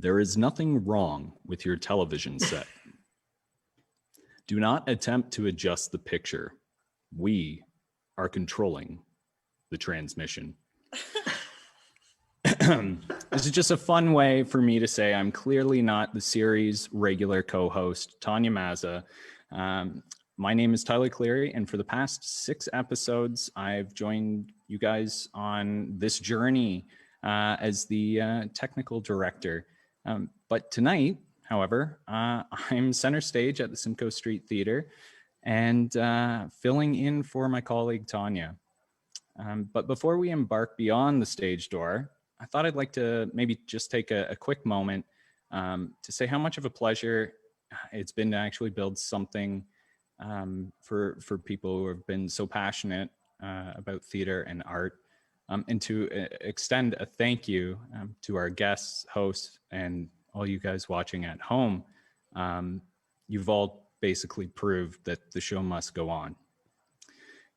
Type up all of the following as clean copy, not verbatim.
There is nothing wrong with your television set. Do not attempt to adjust the picture. We are controlling the transmission. This is just a fun way for me to say I'm clearly not the series regular co-host, Tanya Mazza. My name is Tyler Cleary, and for the past 6 episodes, I've joined you guys on this journey as the technical director. But tonight, however, I'm center stage at the Simcoe Street Theatre and filling in for my colleague Tanya. But before we embark beyond the stage door, I thought I'd like to maybe just take a quick moment to say how much of a pleasure it's been to actually build something for people who have been so passionate about theater and art, and to extend a thank you to our guests, hosts, and all you guys watching at home. You've all basically proved that the show must go on.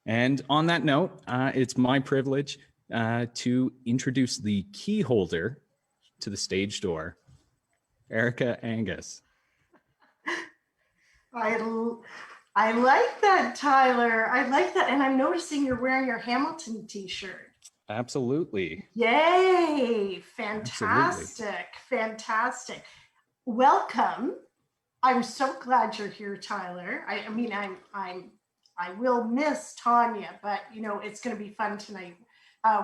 And on that note, it's my privilege to introduce the key holder to the stage door, Erica Angus. I like that, Tyler. I like that. And I'm noticing you're wearing your Hamilton t-shirt. Absolutely. Yay. Fantastic. Absolutely. Fantastic. Welcome. I'm so glad you're here, Tyler. I will miss Tanya, but it's going to be fun tonight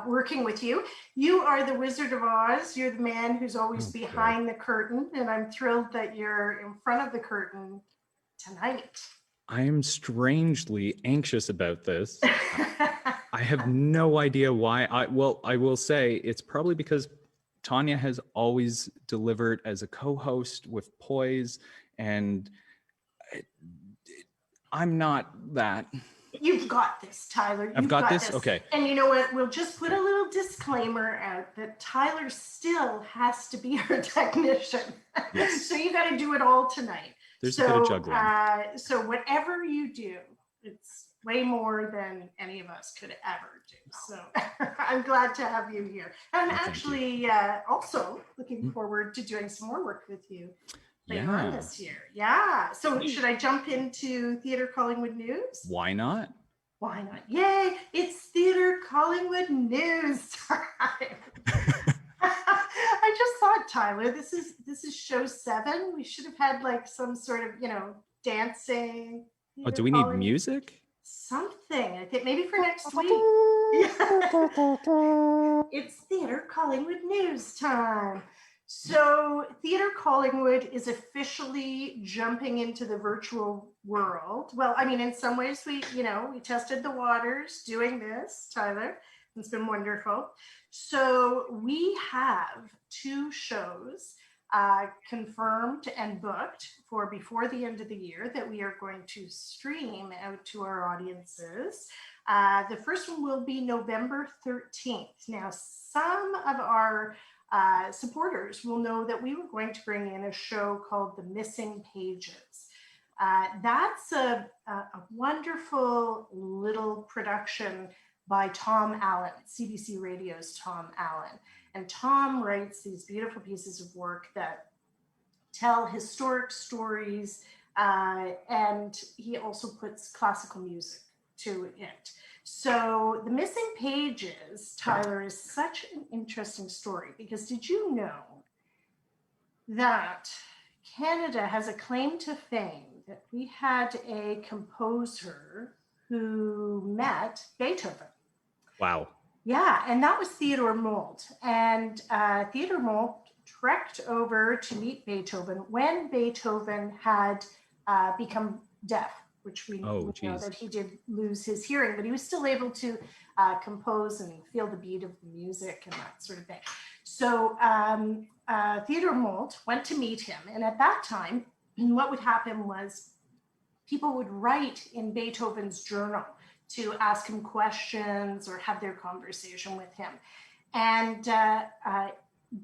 working with you. You are the Wizard of Oz. You're the man who's always behind the curtain, and I'm thrilled that you're in front of the curtain tonight. I am strangely anxious about this. I have no idea why. I will say it's probably because Tanya has always delivered as a co-host with poise, and I'm not that. You've got this, Tyler. I've got this? Okay. And you know what? We'll just put a little disclaimer out that Tyler still has to be our technician. Yes. So you got to do it all tonight. There's a bit of juggling. So whatever you do, it's way more than any of us could ever do. So I'm glad to have you here. And I'm actually also looking forward to doing some more work with you later on this year. Yeah. So should I jump into Theatre Collingwood News? Why not? Why not? Yay! It's Theatre Collingwood News time. I just thought, Tyler, this is show 7. We should have had like some sort of, dancing. Oh, do we need music? Something. I think maybe for next week. It's Theatre Collingwood News time. So Theatre Collingwood is officially jumping into the virtual world. Well, I mean, in some ways we tested the waters doing this, Tyler. It's been wonderful. So we have 2 shows confirmed and booked for before the end of the year that we are going to stream out to our audiences. The first one will be November 13th. Now, some of our supporters will know that we were going to bring in a show called The Missing Pages. That's a wonderful little production by Tom Allen, CBC Radio's Tom Allen. And Tom writes these beautiful pieces of work that tell historic stories, and he also puts classical music to it. So The Missing Pages, Tyler, is such an interesting story because did you know that Canada has a claim to fame that we had a composer who met Beethoven? Wow. Yeah, and that was Theodore Moult. And Theodore Moult trekked over to meet Beethoven when Beethoven had become deaf, which we know that he did lose his hearing, but he was still able to compose and feel the beat of the music and that sort of thing. So Theodore Moult went to meet him. And at that time, what would happen was people would write in Beethoven's journal to ask him questions or have their conversation with him. And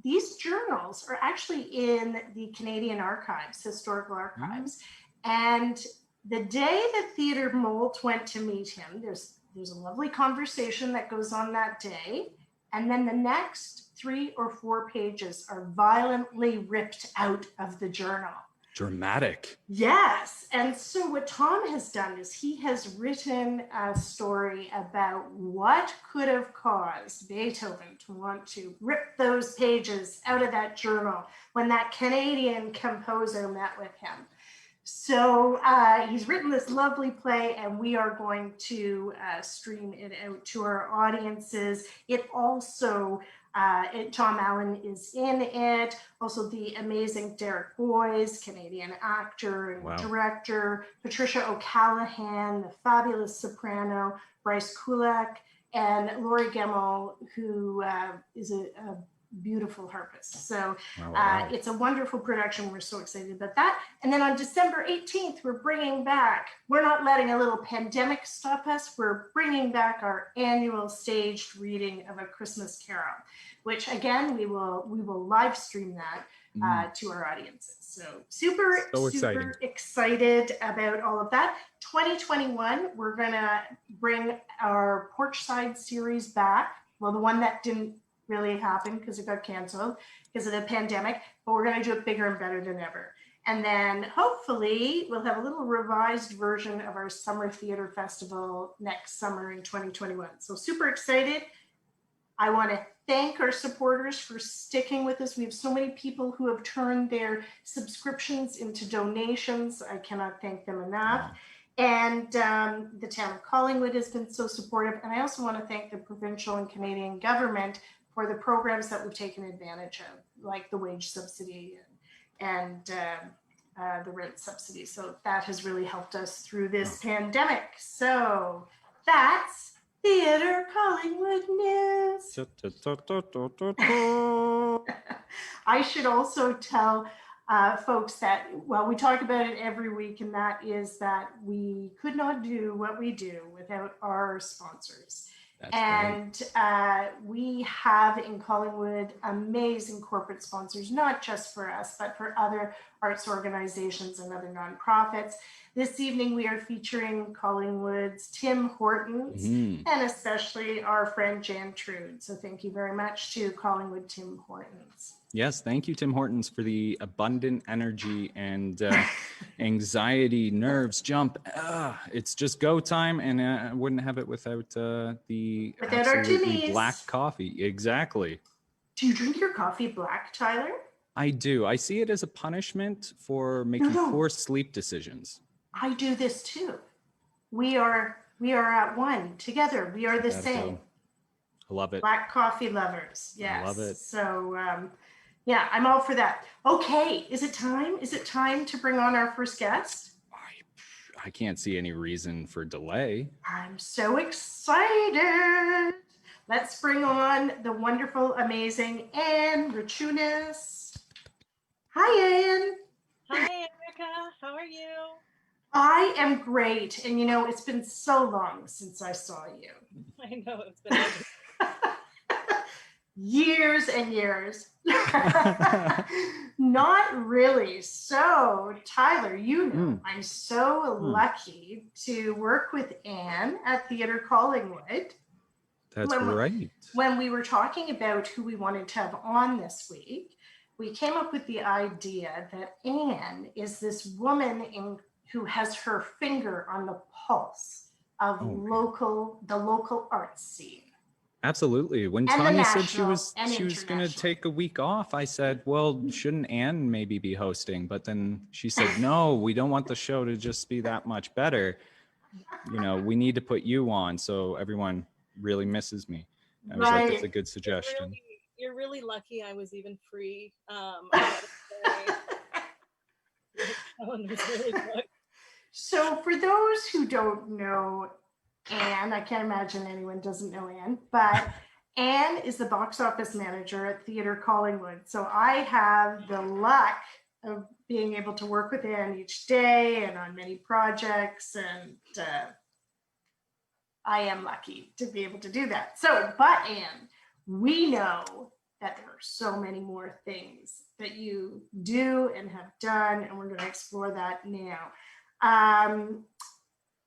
these journals are actually in the Canadian Archives, Historical Archives. And the day that Theodore Moult went to meet him, there's a lovely conversation that goes on that day. And then the next 3 or 4 pages are violently ripped out of the journal. Dramatic. Yes. And so what Tom has done is he has written a story about what could have caused Beethoven to want to rip those pages out of that journal when that Canadian composer met with him. So he's written this lovely play, and we are going to stream it out to our audiences. It also, Tom Allen is in it. Also the amazing Derek Boys, Canadian actor and director, Patricia O'Callaghan, the fabulous soprano, Bryce Kulak, and Laurie Gemmell, who is a beautiful harpist. So it's a wonderful production. We're so excited about that. And then on December 18th, we're bringing back, we're not letting a little pandemic stop us. We're bringing back our annual staged reading of A Christmas Carol, which again, we will live stream that to our audiences. So super excited about all of that. 2021, we're gonna bring our Porchside series back. Well, the one that didn't really happened because it got canceled because of the pandemic, but we're going to do it bigger and better than ever. And then hopefully we'll have a little revised version of our Summer Theater Festival next summer in 2021. So super excited. I want to thank our supporters for sticking with us. We have so many people who have turned their subscriptions into donations. I cannot thank them enough. And the town of Collingwood has been so supportive. And I also want to thank the provincial and Canadian government for the programs that we've taken advantage of, like the wage subsidy and the rent subsidy. So that has really helped us through this pandemic. So that's Theatre Collingwood News. I should also tell folks that, well, we talk about it every week, and that is that we could not do what we do without our sponsors. We have in Collingwood amazing corporate sponsors, not just for us, but for other arts organizations and other nonprofits. This evening, we are featuring Collingwood's Tim Hortons and especially our friend Jan Trude. So thank you very much to Collingwood Tim Hortons. Yes, thank you, Tim Hortons, for the abundant energy and anxiety, nerves, jump. It's just go time, and I wouldn't have it without the absolutely black coffee. Exactly. Do you drink your coffee black, Tyler? I do. I see it as a punishment for making poor sleep decisions. I do this too. We are at one together. We are the same. I love it. Black coffee lovers. Yes. I love it. So yeah, I'm all for that. Okay, is it time? Is it time to bring on our first guest? I can't see any reason for delay. I'm so excited. Let's bring on the wonderful, amazing Anne Raciunas. Hi, Anne. Hi, Erica. How are you? I am great. And you know, it's been so long since I saw you. I know, it's been years and years. Not really. So, Tyler, you know, I'm so lucky to work with Anne at Theatre Collingwood. That's right. When we were talking about who we wanted to have on this week, we came up with the idea that Anne is this woman who has her finger on the pulse of the local arts scene. Absolutely. When Tanya said she was going to take a week off, I said, well, shouldn't Anne maybe be hosting? But then she said, no, we don't want the show to just be that much better. You know, we need to put you on so everyone really misses me. I was like, that's a good suggestion. You're really lucky I was even free. So for those who don't know Anne, I can't imagine anyone doesn't know Anne, but Anne is the box office manager at Theatre Collingwood. So I have the luck of being able to work with Anne each day and on many projects, and I am lucky to be able to do that. So, but Anne, we know that there are so many more things that you do and have done, and we're going to explore that now.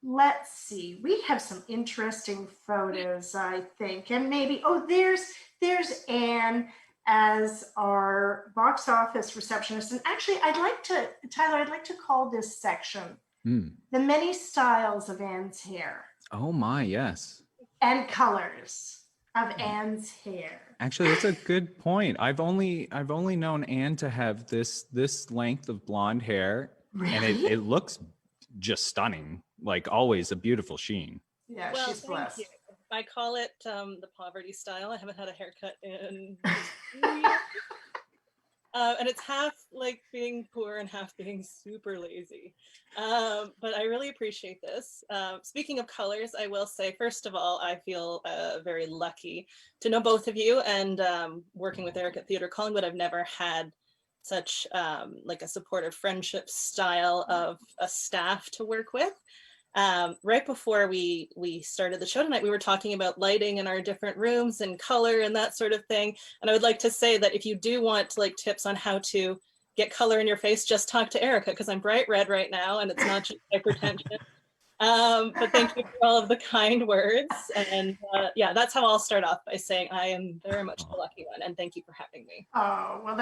Let's see, we have some interesting photos, I think, and maybe, there's Anne as our box office receptionist. And actually, Tyler, I'd like to call this section the many styles of Anne's hair. Oh my, yes. And colors of Anne's hair. Actually, that's a good point. I've only known Anne to have this length of blonde hair, Really? and it looks just stunning. Like always, a beautiful sheen. Yeah, Well, she's blessed. thank you. I call it the poverty style. I haven't had a haircut in years. And it's half like being poor and half being super lazy. But I really appreciate this. Speaking of colors, I will say, first of all, I feel very lucky to know both of you, and working with Eric at Theatre Collingwood, I've never had such like a supportive friendship style of a staff to work with. Right before we started the show tonight, we were talking about lighting in our different rooms and color and that sort of thing. And I would like to say that if you do want like tips on how to get color in your face, just talk to Erica, because I'm bright red right now and it's not just hypertension. But thank you for all of the kind words. And yeah, that's how I'll start off, by saying I am very much the lucky one, and thank you for having me. Oh, well,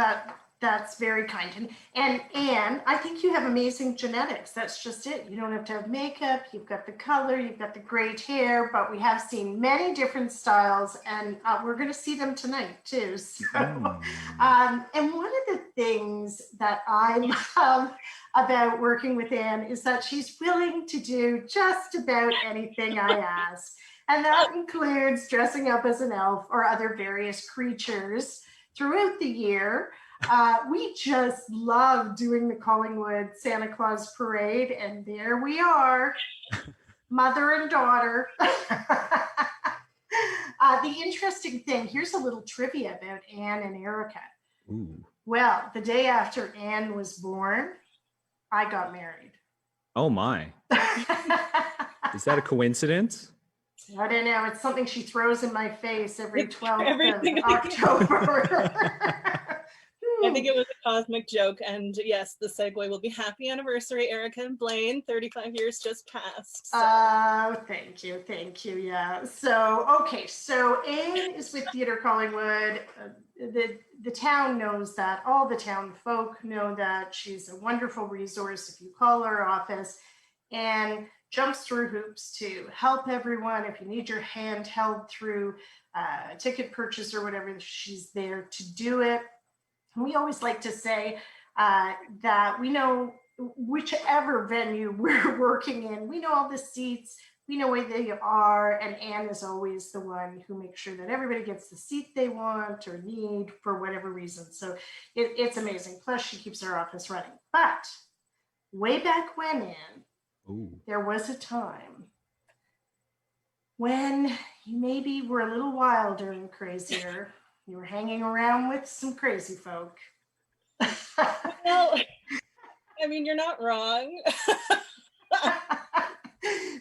that's very kind. And Anne, I think you have amazing genetics. That's just it. You don't have to have makeup. You've got the color, you've got the great hair, but we have seen many different styles, and we're going to see them tonight too. So, and one of the things that I love about working with Anne is that she's willing to do just about anything I ask. And that includes dressing up as an elf or other various creatures throughout the year. We just love doing the Collingwood Santa Claus Parade, and there we are, mother and daughter. The interesting thing, here's a little trivia about Anne and Erica. Ooh. Well, the day after Anne was born, I got married. Oh my. Is that a coincidence? I don't know. It's something she throws in my face every 12th of October. I think it was a cosmic joke. And yes, the segue will be happy anniversary, Erica and Blaine. 35 years just passed. Oh, thank you. Thank you. Yeah. So, okay. So Anne is with Theatre Collingwood. The town knows that. All the town folk know that. She's a wonderful resource if you call her office, and jumps through hoops to help everyone. If you need your hand held through a ticket purchase or whatever, she's there to do it. And we always like to say that we know whichever venue we're working in, we know all the seats, we know where they are, and Anne is always the one who makes sure that everybody gets the seat they want or need for whatever reason. So it's amazing. Plus, she keeps our office running. But way back when, Anne, there was a time when you maybe were a little wilder and crazier. You were hanging around with some crazy folk. Well, I mean, you're not wrong.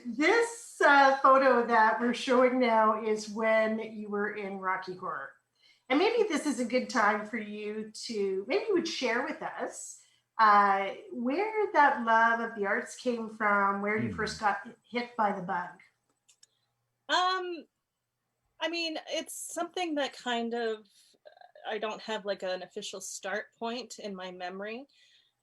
This photo that we're showing now is when you were in Rocky Horror. And maybe this is a good time for you to, maybe you would share with us where that love of the arts came from, where you first got hit by the bug. I mean, it's something that kind of, I don't have like an official start point in my memory.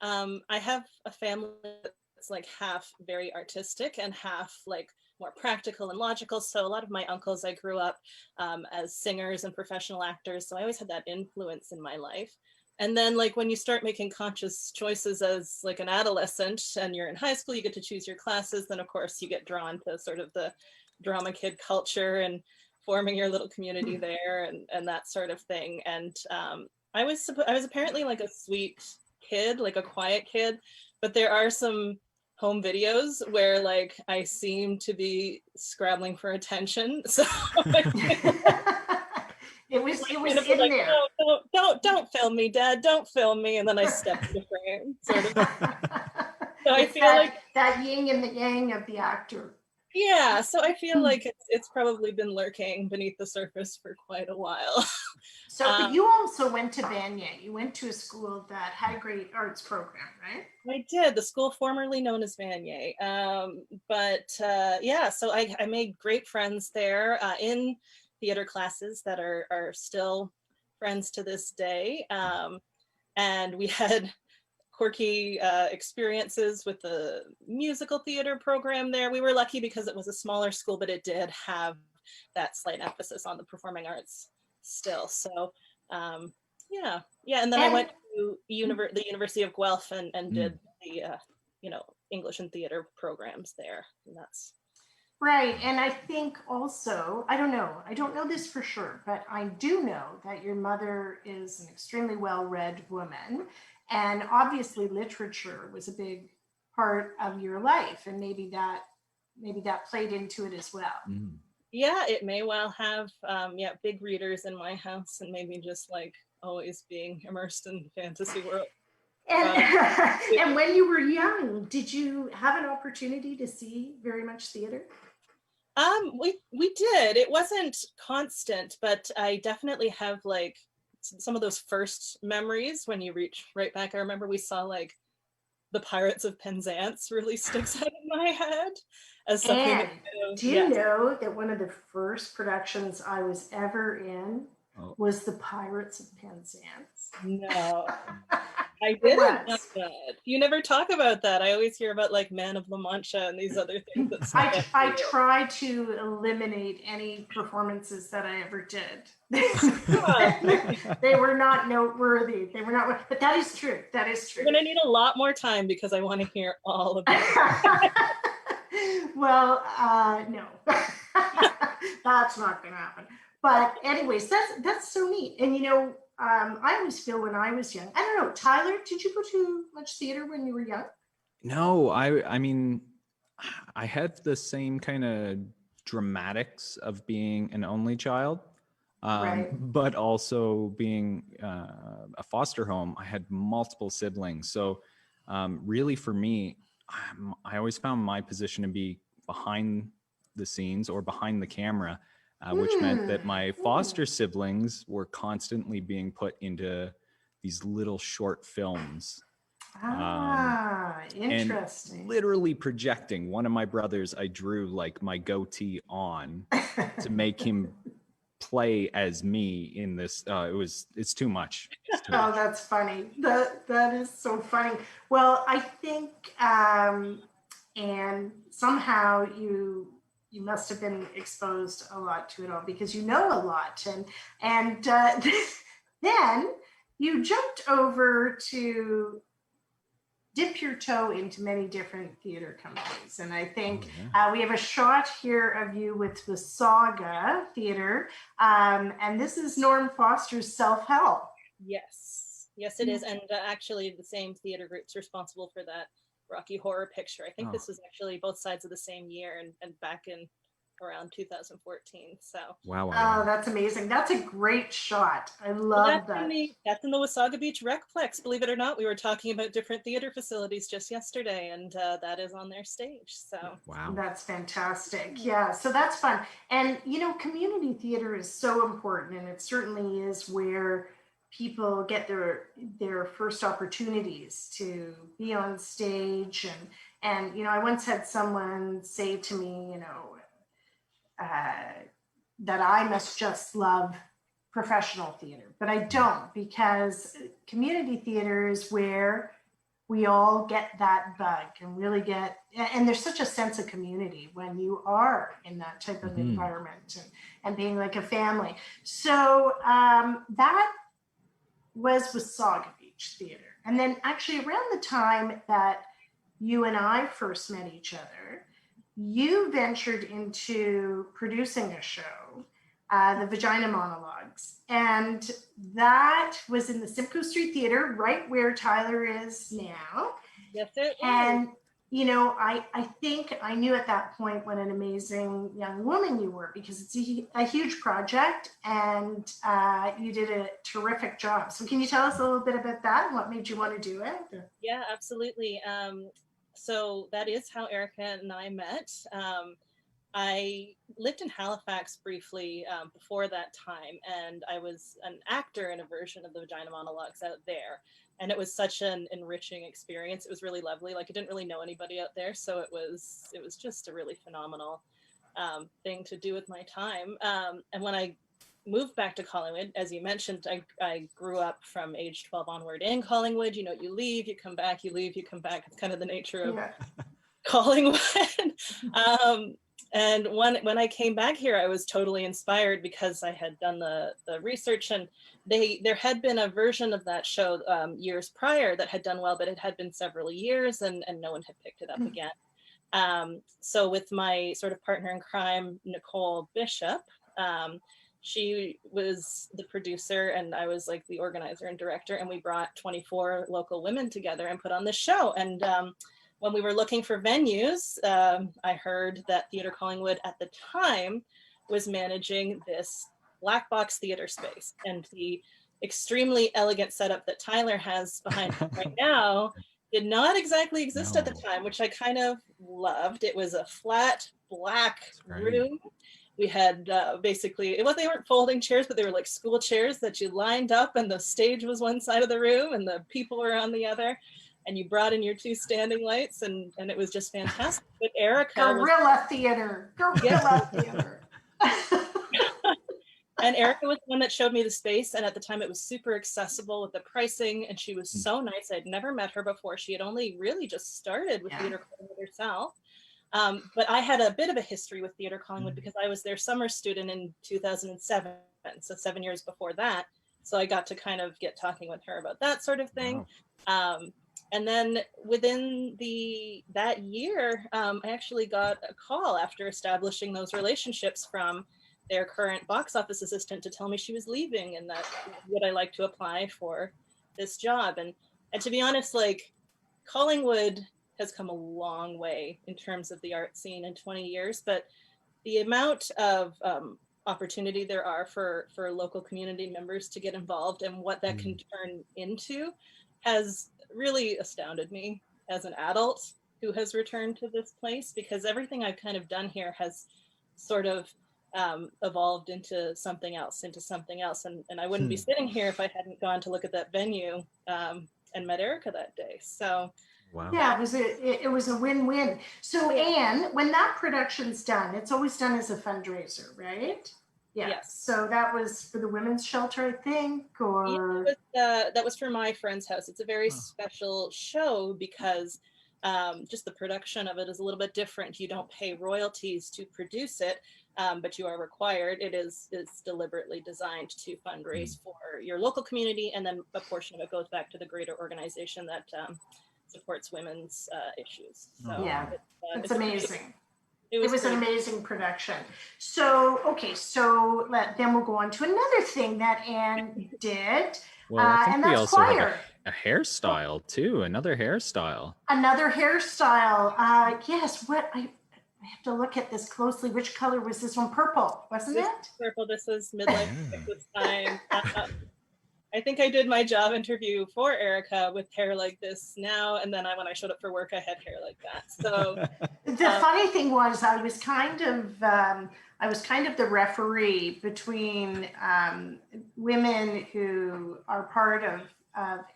I have a family that's like half very artistic and half like more practical and logical. So a lot of my uncles, I grew up as singers and professional actors. So I always had that influence in my life. And then like when you start making conscious choices as like an adolescent and you're in high school, you get to choose your classes. Then of course you get drawn to sort of the drama kid culture and forming your little community there and that sort of thing. And I was apparently like a sweet kid, like a quiet kid, but there are some home videos where like I seem to be scrabbling for attention. So it was in like, there. No, don't film me, Dad. Don't film me. And then I stepped in the frame, sort of. So I feel like that yin and the yang of the actor. Yeah, so I feel like it's probably been lurking beneath the surface for quite a while. So but you also went to Vanier. You went to a school that had a great arts program, right? I did, the school formerly known as Vanier. Yeah, so I made great friends there in theater classes that are still friends to this day. And we had quirky experiences with the musical theater program there. We were lucky because it was a smaller school, but it did have that slight emphasis on the performing arts still. So yeah. And then I went to the University of Guelph and did the English and theater programs there. And that's right. And I think also, I don't know this for sure, but I do know that your mother is an extremely well-read woman, and obviously literature was a big part of your life, and maybe that played into it as well. Yeah, it may well have. Big readers in my house, and maybe just like always being immersed in fantasy world. And, and when you were young, did you have an opportunity to see very much theater? We did. It wasn't constant, but I definitely have like some of those first memories when you reach right back. I remember we saw like the Pirates of Penzance really sticks out in my head as something. And do you know that one of the first productions I was ever in was the Pirates of Penzance? No. I didn't know that. You never talk about that. I always hear about like Man of La Mancha and these other things. I try to eliminate any performances that I ever did. They were not noteworthy. They were not, but that is true. That is true. I'm gonna need a lot more time because I want to hear all about it. Well, no, that's not gonna happen. But anyways, that's so neat. And I always feel when I was young, I don't know, Tyler, did you go to much theater when you were young? No, I mean, I had the same kind of dramatics of being an only child, right. But also being a foster home. I had multiple siblings. So really for me, I always found my position to be behind the scenes or behind the camera. Which meant that my foster siblings were constantly being put into these little short films. Interesting. And literally projecting one of my brothers, I drew like my goatee on to make him play as me in this. It's too much. Oh, that's funny. That is so funny. Well, I think, and somehow you must have been exposed a lot to it all because you know a lot, and then you jumped over to dip your toe into many different theater companies, and I think we have a shot here of you with the Saga Theater, and this is Norm Foster's Self-Help. Yes, it is, and actually the same theater group's responsible for that Rocky Horror Picture. I think this was actually both sides of the same year and back in around 2014. So wow. Oh, that's amazing. That's a great shot. I love that. That's in the Wasaga Beach Recplex. Believe it or not, we were talking about different theater facilities just yesterday, and that is on their stage. So wow, that's fantastic. Yeah, so that's fun. And community theater is so important, and it certainly is where people get their first opportunities to be on stage. And I once had someone say to me, that I must just love professional theater, but I don't, because community theater is where we all get that bug and really and there's such a sense of community when you are in that type of environment and being like a family. So that was Wasaga Beach Theater. And then actually around the time that you and I first met each other, you ventured into producing a show, the Vagina Monologues. And that was in the Simcoe Street Theater, right where Tyler is now. Yes, it and I think I knew at that point what an amazing young woman you were, because it's a huge project, and you did a terrific job. So can you tell us a little bit about that and what made you want to do it? Yeah, absolutely. So that is how Erica and I met. I lived in Halifax briefly before that time, and I was an actor in a version of the Vagina Monologues out there. And it was such an enriching experience. It was really lovely. Like, I didn't really know anybody out there, so it was just a really phenomenal thing to do with my time. And when I moved back to Collingwood. As you mentioned, I grew up from age 12 onward in Collingwood. You know, you leave, you come back, you leave, you come back. It's kind of the nature of Collingwood. And when I came back here, I was totally inspired because I had done the research, and there had been a version of that show years prior that had done well, but it had been several years and no one had picked it up again. So with my sort of partner in crime, Nicole Bishop, she was the producer and I was like the organizer and director, and we brought 24 local women together and put on this show. And when we were looking for venues, I heard that Theatre Collingwood at the time was managing this black box theater space, and the extremely elegant setup that Tyler has behind him right now did not exactly exist at the time, which I kind of loved. It was a flat black room. We had basically, well, they weren't folding chairs, but they were like school chairs that you lined up, and the stage was one side of the room and the people were on the other. And you brought in your 2 standing lights, and it was just fantastic. But Erica Guerrilla theater. And Erica was the one that showed me the space, and at the time it was super accessible with the pricing, and she was so nice. I'd never met her before. She had only really just started with Theatre Collingwood herself. But I had a bit of a history with Theatre Collingwood because I was their summer student in 2007, so 7 years before that. So I got to kind of get talking with her about that sort of thing. Wow. And then within that year, I actually got a call after establishing those relationships from their current box office assistant to tell me she was leaving and that would I like to apply for this job. And to be honest, like, Collingwood has come a long way in terms of the art scene in 20 years, but the amount of opportunity there are for local community members to get involved and what that can turn into has really astounded me as an adult who has returned to this place, because everything I've kind of done here has sort of evolved into something else. And I wouldn't be sitting here if I hadn't gone to look at that venue and met Erica that day. So wow. Yeah, it was a win-win. So Anne, when that production's done, it's always done as a fundraiser, right? Yeah. Yes. So that was for the women's shelter, I think, or that was for my friend's house. It's a very special show because just the production of it is a little bit different. You don't pay royalties to produce it, but you are required. It's deliberately designed to fundraise for your local community, and then a portion of it goes back to the greater organization that supports women's issues. So yeah, it's amazing. It was an amazing production. So, okay, so then we'll go on to another thing that Anne did, well, I think and we that's also choir. have a hairstyle too, another hairstyle. Yes, I have to look at this closely. Which color was this one? Purple, wasn't it? Purple. This was midlife crisis time. I think I did my job interview for Erica with hair like this now, and then when I showed up for work, I had hair like that. So the funny thing was, I was kind of the referee between women who are part of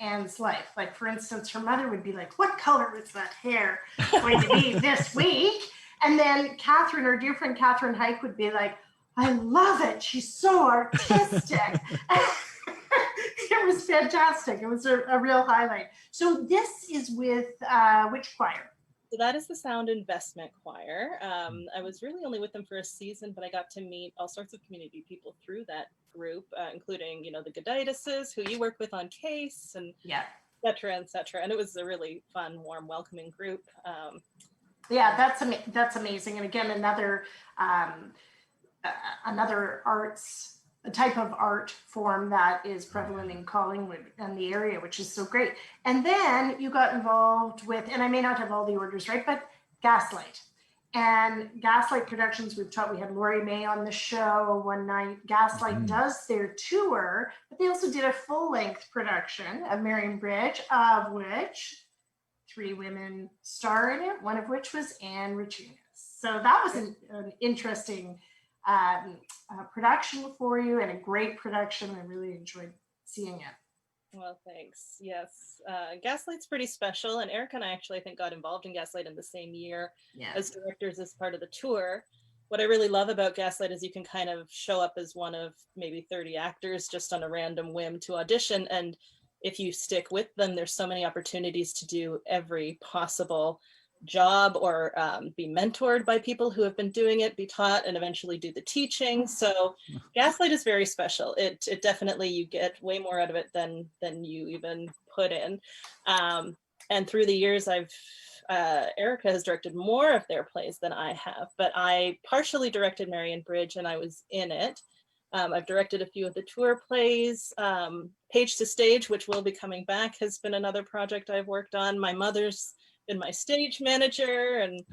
Anne's life. Like, for instance, her mother would be like, "What color is that hair going to be this week?" And then Catherine, our dear friend Catherine Hike, would be like, "I love it. She's so artistic." It was fantastic. It was a real highlight. So this is with which choir? So that is the Sound Investment Choir. I was really only with them for a season, but I got to meet all sorts of community people through that group, including, the Goditises, who you work with on Case, and et cetera, et cetera. And it was a really fun, warm, welcoming group. That's amazing. And again, another arts, a type of art form that is prevalent in Collingwood and the area, which is so great. And then you got involved with, and I may not have all the orders right, but Gaslight. And Gaslight Productions, we had Laurie May on the show one night. Gaslight does their tour, but they also did a full-length production of Marion Bridge, of which 3 women star in it, one of which was Anne Raciunas. So that was an interesting production for you, and a great production. I really enjoyed seeing it. Well, thanks. Yes. Gaslight's pretty special, and Erica and I actually, I think, got involved in Gaslight in the same year as directors as part of the tour. what I really love about Gaslight is you can kind of show up as one of maybe 30 actors just on a random whim to audition. And if you stick with them, there's so many opportunities to do every possible job or be mentored by people who have been doing it, be taught, and eventually do the teaching. So Gaslight is very special. It definitely, you get way more out of it than you even put in. And through the years, Erica has directed more of their plays than I have, but I partially directed Marion Bridge and I was in it. I've directed a few of the tour plays. Page to Stage, which will be coming back, has been another project I've worked on. My mother's been my stage manager, and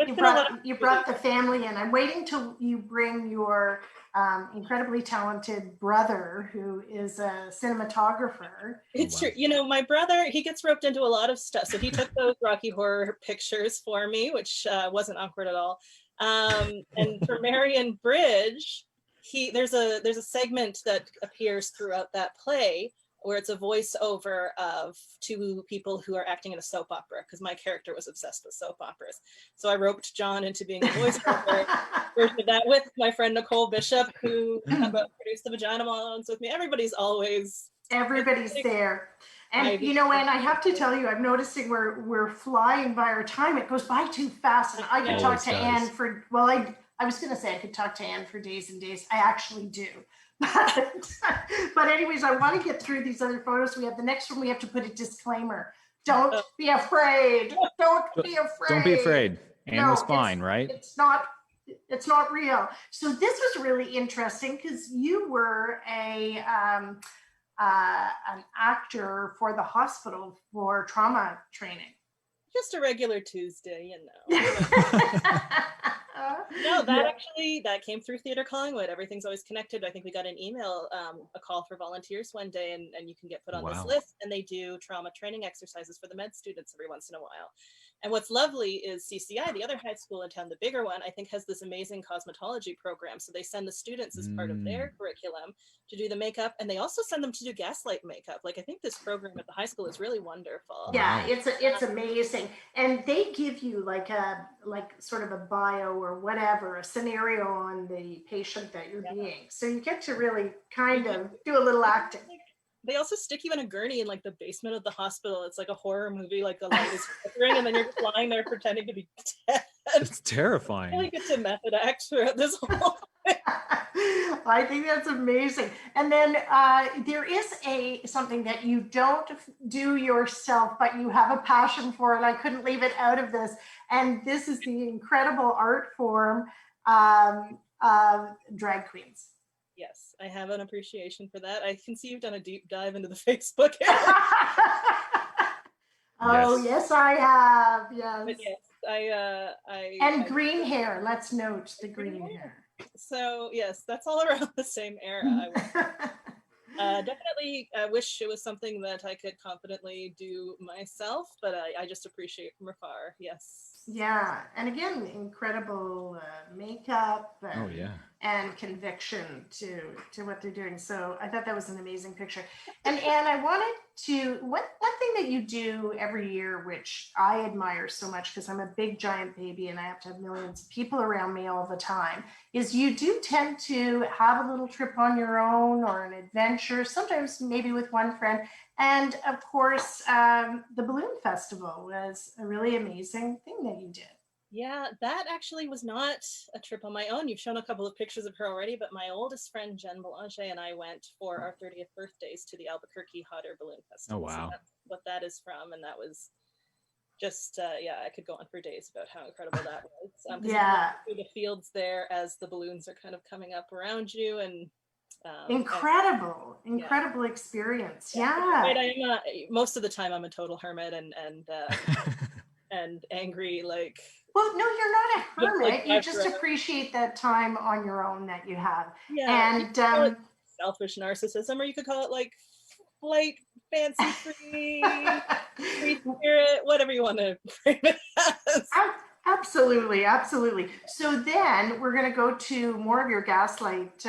you brought the family in. I'm waiting till you bring your incredibly talented brother, who is a cinematographer. It's true. You know, my brother, he gets roped into a lot of stuff. So he took those Rocky Horror pictures for me, which wasn't awkward at all. And for Marion Bridge, there's a segment that appears throughout that play where it's a voiceover of two people who are acting in a soap opera, because my character was obsessed with soap operas. So I roped John into being a voiceover version of that with my friend Nicole Bishop, who produced the Vagina Monologues with me. Everybody's there. And you know, and I have to tell you, I'm noticing we're flying by our time. It goes by too fast. And I could talk to Anne for, well, I was going to say I could talk to Anne for days and days. I actually do. But anyways, I want to get through these other photos. We have the next one. We have to put a disclaimer. Don't be afraid. Don't be afraid. Don't be afraid. Anne was fine, right? It's not real. So this was really interesting because you were an actor for the hospital for trauma training. Just a regular Tuesday, you know. No, that came through Theatre Collingwood. Everything's always connected. I think we got an email, a call for volunteers one day, and you can get put on this list. And they do trauma training exercises for the med students every once in a while. And what's lovely is CCI, the other high school in town, the bigger one, I think has this amazing cosmetology program. So they send the students as part of their curriculum to do the makeup, and they also send them to do Gaslight makeup. Like, I think this program at the high school is really wonderful. Yeah, it's amazing. And they give you like sort of a bio or whatever, a scenario on the patient that you're being. So you get to really kind of do a little acting. They also stick you in a gurney in like the basement of the hospital. It's like a horror movie, like the light is flickering, and then you're just lying there pretending to be dead. It's terrifying. I really get to method act throughout this whole thing. I think that's amazing. And then there is something that you don't do yourself, but you have a passion for, and I couldn't leave it out of this. And this is the incredible art form of drag queens. Yes, I have an appreciation for that. I can see you've done a deep dive into the Facebook area. Oh, yes, I have. Yes. But yes, and green hair. Let's note the green hair. So yes, that's all around the same era. Definitely wish it was something that I could confidently do myself, but I just appreciate from afar. Yes. Yeah, and again, incredible makeup and conviction to what they're doing. So I thought that was an amazing picture. And Anne, I wanted to, one thing that you do every year, which I admire so much because I'm a big giant baby and I have to have millions of people around me all the time, is you do tend to have a little trip on your own or an adventure, sometimes maybe with one friend. And of course, the Balloon Festival was a really amazing thing that you did. Yeah, that actually was not a trip on my own. You've shown a couple of pictures of her already, but my oldest friend, Jen Belanger, and I went for our 30th birthdays to the Albuquerque Hot Air Balloon Festival. Oh, wow. So that's what that is from. And that was just, I could go on for days about how incredible that was. You go through the fields there as the balloons are kind of coming up around you, and incredible experience. Right, most of the time I'm a total hermit and angry, like, well, no, you're not a hermit, you just appreciate that time on your own that you have. And selfish narcissism, or you could call it like flight fancy free spirit, whatever you want to frame it as. Absolutely. So then we're going to go to more of your Gaslight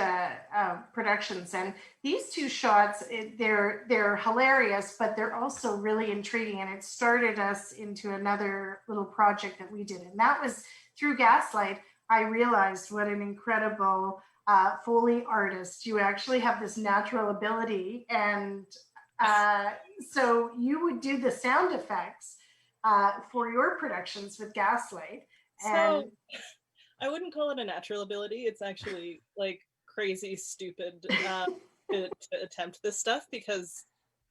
productions, and these two shots, they're hilarious, but they're also really intriguing, and it started us into another little project that we did, and that was through Gaslight. I realized what an incredible Foley artist. You actually have this natural ability. And so you would do the sound effects for your productions with Gaslight. And So I wouldn't call it a natural ability. It's actually like crazy stupid to attempt this stuff, because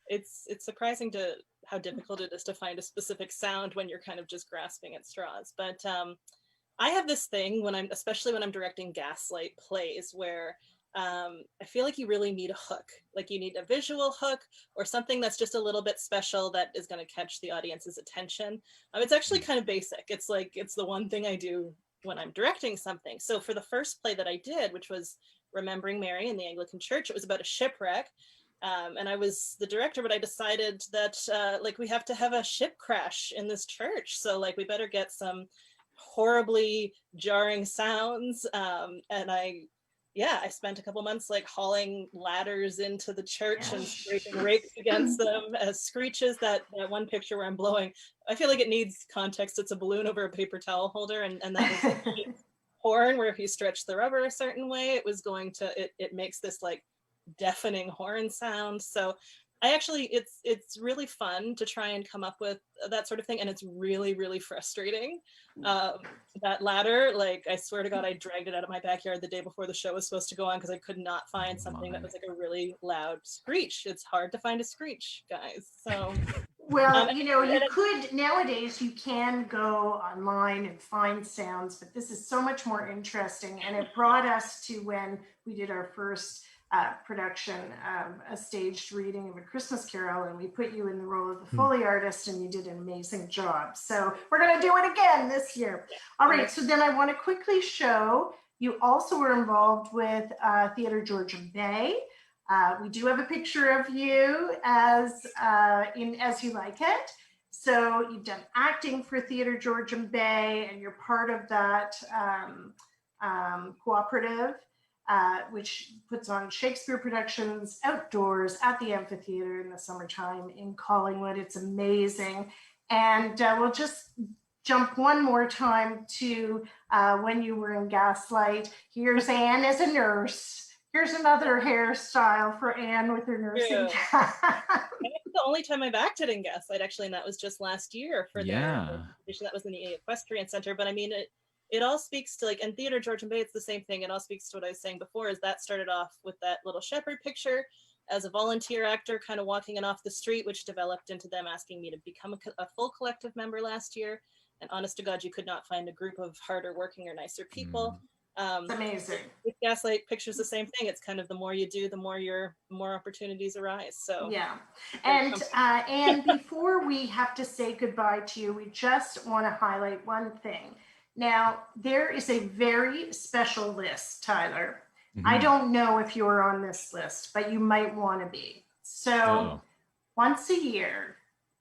it's surprising to how difficult it is to find a specific sound when you're kind of just grasping at straws. But I have this thing especially when I'm directing Gaslight plays, where I feel like you really need a hook. Like you need a visual hook or something that's just a little bit special that is going to catch the audience's attention. It's actually kind of basic. It's like, it's the one thing I do when I'm directing something. So for the first play that I did, which was Remembering Mary in the Anglican Church, it was about a shipwreck. And I was the director, but I decided that like we have to have a ship crash in this church. So like we better get some horribly jarring sounds. And I spent a couple months like hauling ladders into the church and scraping rakes against them as screeches. That one picture where I'm blowing, I feel like it needs context. It's a balloon over a paper towel holder, and that is horn where if you stretch the rubber a certain way, it was going to, it makes this like deafening horn sound. So I actually, it's really fun to try and come up with that sort of thing, and it's really, really frustrating. That ladder, like I swear to God, I dragged it out of my backyard the day before the show was supposed to go on because I could not find something that was like a really loud screech. It's hard to find a screech, guys. So well, you could nowadays, you can go online and find sounds, but this is so much more interesting. And it brought us to when we did our first production, a staged reading of A Christmas Carol, and we put you in the role of the Foley artist, and you did an amazing job. So we're going to do it again this year. All right, so then I want to quickly show you also were involved with Theatre Georgian Bay. We do have a picture of you as You Like It. So you've done acting for Theatre Georgian Bay, and you're part of that cooperative, which puts on Shakespeare productions outdoors at the amphitheater in the summertime in Collingwood. It's amazing. And we'll just jump one more time to when you were in Gaslight. Here's Anne as a nurse. Here's another hairstyle for Anne with her nursing cap. It's the only time I've acted in Gaslight, actually, and that was just last year for their that was in the Equestrian Center. But I mean, it all speaks to, like, in Theatre Georgian Bay, it's the same thing. It all speaks to what I was saying before, is that started off with that little shepherd picture as a volunteer actor, kind of walking in off the street, which developed into them asking me to become a full collective member last year. And honest to God, you could not find a group of harder working or nicer people. It's amazing. With Gaslight Pictures, the same thing. It's kind of the more you do, the more opportunities arise. So yeah. And before we have to say goodbye to you, we just want to highlight one thing. Now, there is a very special list, Tyler. I don't know if you're on this list, but you might want to be. So once a year,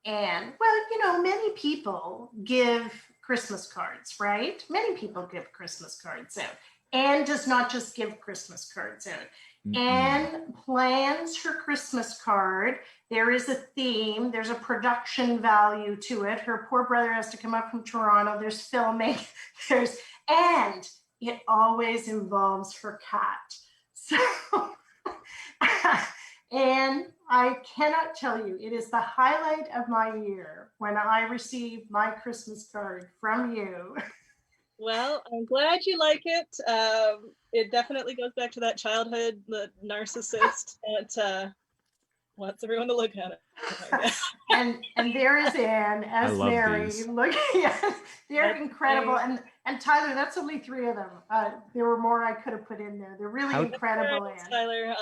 and well, many people give Christmas cards, right? Many people give Christmas cards out. Anne does not just give Christmas cards out. Anne plans her Christmas card. There is a theme. There's a production value to it. Her poor brother has to come up from Toronto. There's filming. And it always involves her cat. So, and I cannot tell you, it is the highlight of my year when I receive my Christmas card from you. Well, I'm glad you like it. It definitely goes back to that childhood, the narcissist that wants everyone to look at it. and there is Anne as Mary. Looking at, they're incredible. And Tyler, that's only 3 of them. There were more I could have put in there. They're really incredible, Anne. Tyler,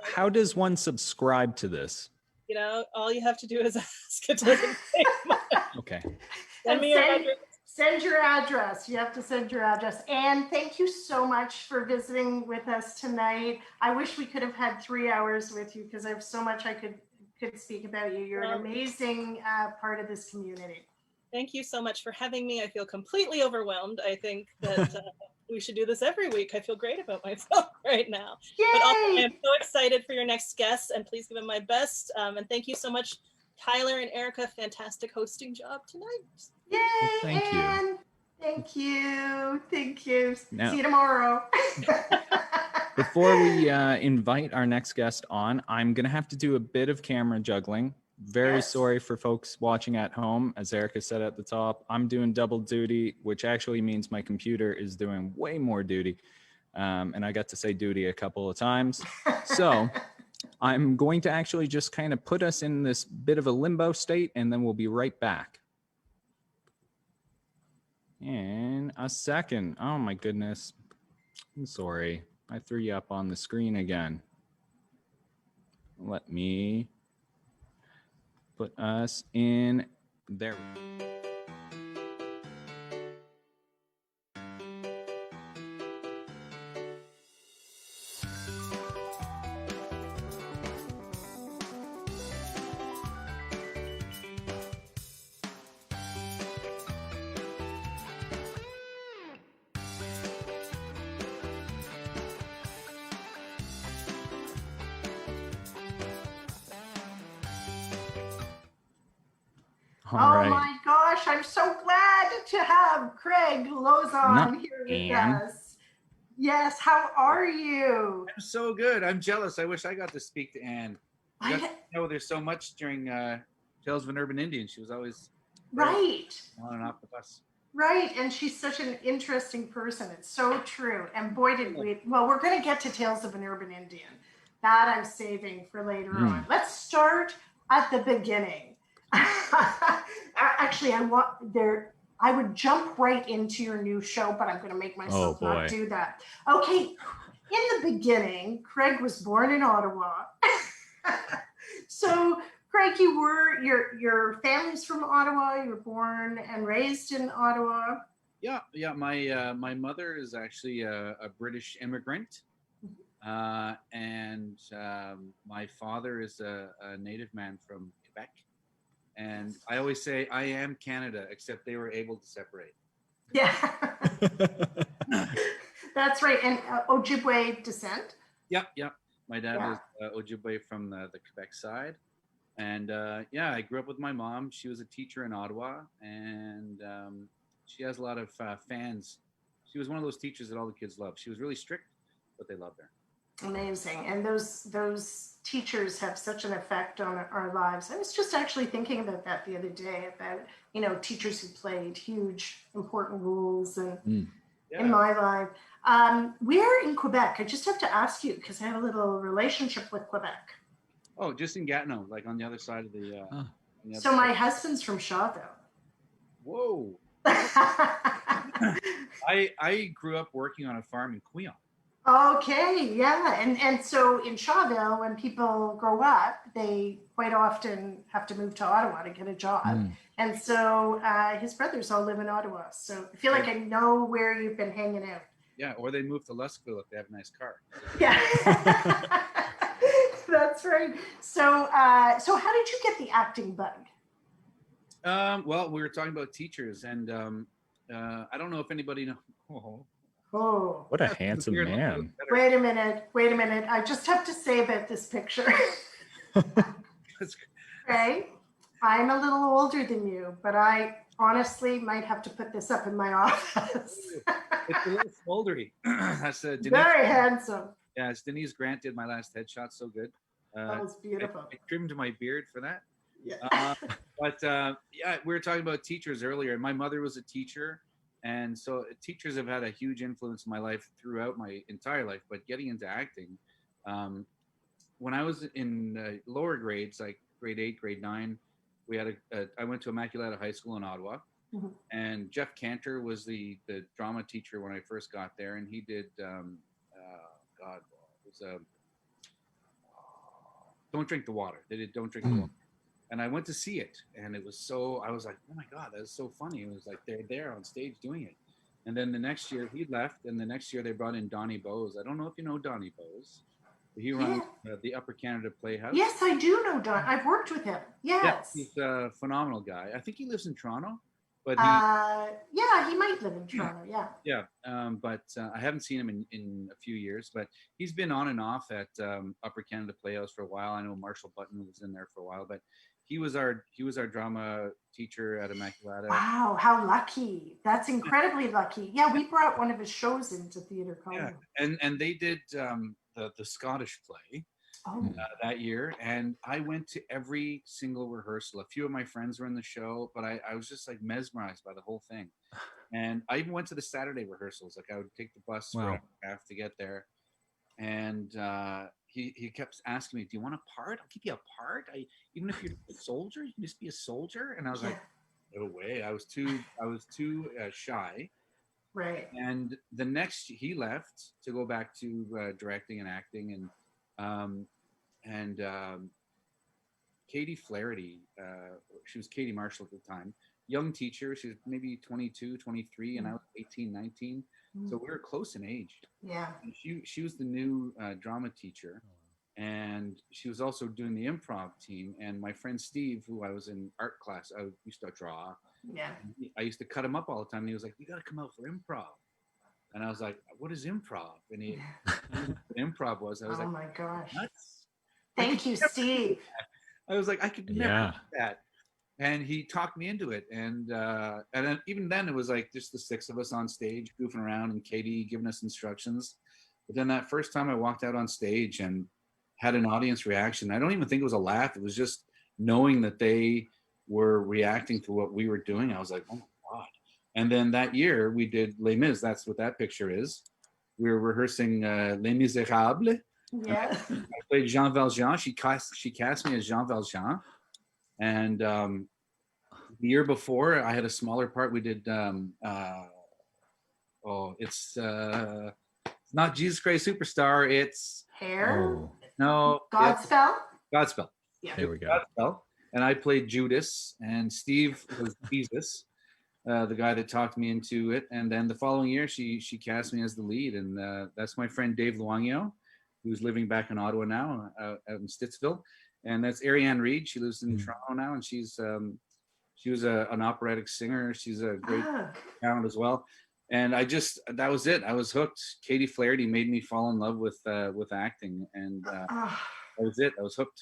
how does one subscribe to this? All you have to do is ask. It doesn't take much. Okay. Send your address. You have to send your address. And thank you so much for visiting with us tonight. I wish we could have had 3 hours with you because I have so much I could speak about you. You're an amazing part of this community. Thank you so much for having me. I feel completely overwhelmed. I think that we should do this every week. I feel great about myself right now. Yay! But also, I'm so excited for your next guest, and please give them my best. And thank you so much, Tyler and Erica. Fantastic hosting job tonight. Yay! Thank you. Thank you. Thank you. Now- See you tomorrow. Before we invite our next guest on, I'm going to have to do a bit of camera juggling. Very Yes. sorry for folks watching at home. As Erica said at the top, I'm doing double duty, which actually means my computer is doing way more duty. And I got to say duty a couple of times. So I'm going to actually just kind of put us in this bit of a limbo state, and then we'll be right back. In a second. Oh my goodness. I'm sorry. I threw you up on the screen again. Let me put us in there. All right. My gosh, I'm so glad to have Craig Lauzon here with us. Yes, how are you? I'm so good. I'm jealous. I wish I got to speak to Anne. I know there's so much during Tales of an Urban Indian. She was always right on and off the bus. Right, and she's such an interesting person. It's so true. And boy, did we, well, we're going to get to Tales of an Urban Indian. That I'm saving for later on. Let's start at the beginning. Actually, I would jump right into your new show, but I'm going to make myself not do that. Okay, in the beginning, Craig was born in Ottawa. So, Craig, your family's from Ottawa. You were born and raised in Ottawa. Yeah. My mother is actually a British immigrant, and my father is a native man from Quebec. And I always say I am Canada, except they were able to separate. Yeah, that's right. And Ojibwe descent. Yeah. My dad is Ojibwe from the Quebec side. And I grew up with my mom. She was a teacher in Ottawa, and she has a lot of fans. She was one of those teachers that all the kids loved. She was really strict, but they loved her. Amazing. And those teachers have such an effect on our lives. I was just actually thinking about that the other day, about, teachers who played huge, important roles in my life. We're in Quebec. I just have to ask you, because I have a little relationship with Quebec. Oh, just in Gatineau, like on the other side of the. So my husband's from Shawville. Whoa. I grew up working on a farm in Queon. Okay, yeah. And so in Shawville, when people grow up, they quite often have to move to Ottawa to get a job. And so his brothers all live in Ottawa. So I feel like I know where you've been hanging out. Yeah, or they move to Luskville if they have a nice car. Yeah. That's right. So how did you get the acting bug? Well, we were talking about teachers, and I don't know if anybody knows. Oh, what a handsome man. Wait a minute. I just have to say about this picture. Okay, I'm a little older than you, but I honestly might have to put this up in my office. It's a little smoldery. That's Denise. Very handsome. Yeah, it's Denise Grant did my last headshot so good. That was beautiful. I trimmed my beard for that. Yeah. But we were talking about teachers earlier. My mother was a teacher, and so teachers have had a huge influence in my life throughout my entire life. But getting into acting, when I was in lower grades, like grade 8, grade 9, we had I went to Immaculata High School in Ottawa, and Jeff Cantor was the drama teacher when I first got there, and he did Don't Drink the Water. They did Don't Drink the Water. And I went to see it, and it was I was like, oh my God, that is so funny. It was like they're there on stage doing it. And then the next year he left, and the next year they brought in Donnie Bose. I don't know if you know Donnie Bose. He runs the Upper Canada Playhouse. Yes, I do know Don. I've worked with him. Yes. Yeah, he's a phenomenal guy. I think he lives in Toronto, but he might live in Toronto. Yeah. But I haven't seen him in a few years. But he's been on and off at Upper Canada Playhouse for a while. I know Marshall Button was in there for a while, but he was our drama teacher at Immaculata. Wow, how lucky. That's incredibly lucky. Yeah, we brought one of his shows into Theatre Yeah, College. and they did the Scottish play Oh, that year, and I went to every single rehearsal. A few of my friends were in the show, but I was just like mesmerized by the whole thing. And I even went to the Saturday rehearsals. Like I would take the bus for an hour and a half to get there, and he kept asking me, "Do you want a part? I'll give you a part. Even if you're a soldier, you can just be a soldier." And I was like, "No way!" I was too shy. right. And the next, he left to go back to directing and acting, and Katie Flaherty, she was Katie Marshall at the time, young teacher. She was maybe 22, 23, and I was 18, 19. So we were close in age. Yeah. And she was the new drama teacher, and she was also doing the improv team. And my friend Steve, who I was in art class, I used to draw. Yeah. I used to cut him up all the time. And he was like, "You got to come out for improv." And I was like, "What is improv?" And he improv was. I was Oh like, my gosh. "Nuts." Thank you, Steve. I was like, I could never do that. And he talked me into it. And then even then it was like just the six of us on stage goofing around and Katie giving us instructions. But then that first time I walked out on stage and had an audience reaction, I don't even think it was a laugh. It was just knowing that they were reacting to what we were doing. I was like, oh my God. And then that year we did Les Mis. That's what that picture is. We were rehearsing Les Miserables. Yeah. I played Jean Valjean. She cast me as Jean Valjean. And the year before, I had a smaller part. We did it's not Jesus Christ Superstar. It's Hair. no Godspell. Godspell. Yeah. There we go. Godspell. And I played Judas, and Steve was Jesus, the guy that talked me into it. And then the following year, she cast me as the lead, and that's my friend Dave Luangio, who's living back in Ottawa now, out in Stittsville. And that's Ariane Reed. She lives in Toronto now, and she was an operatic singer. She's a great talent as well. And that was it. I was hooked. Katie Flaherty made me fall in love with acting, and that was it. I was hooked.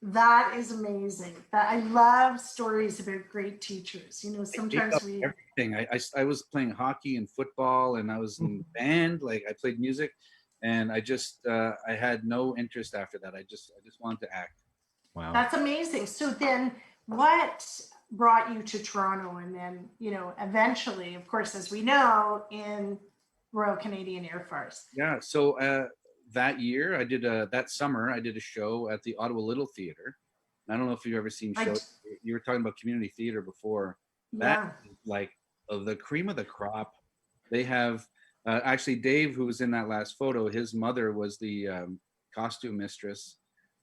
That is amazing. I love stories about great teachers. You know, sometimes everything. I was playing hockey and football, and I was in band. Like I played music, and I had no interest after that. I just wanted to act. Wow. That's amazing. So then what brought you to Toronto, and then, you know, eventually, of course, as we know, in Royal Canadian Air Force? Yeah. So that year that summer I did a show at the Ottawa Little Theatre. I don't know if you've ever seen shows. You were talking about community theater before. That is like the cream of the crop. They have actually Dave, who was in that last photo, his mother was the costume mistress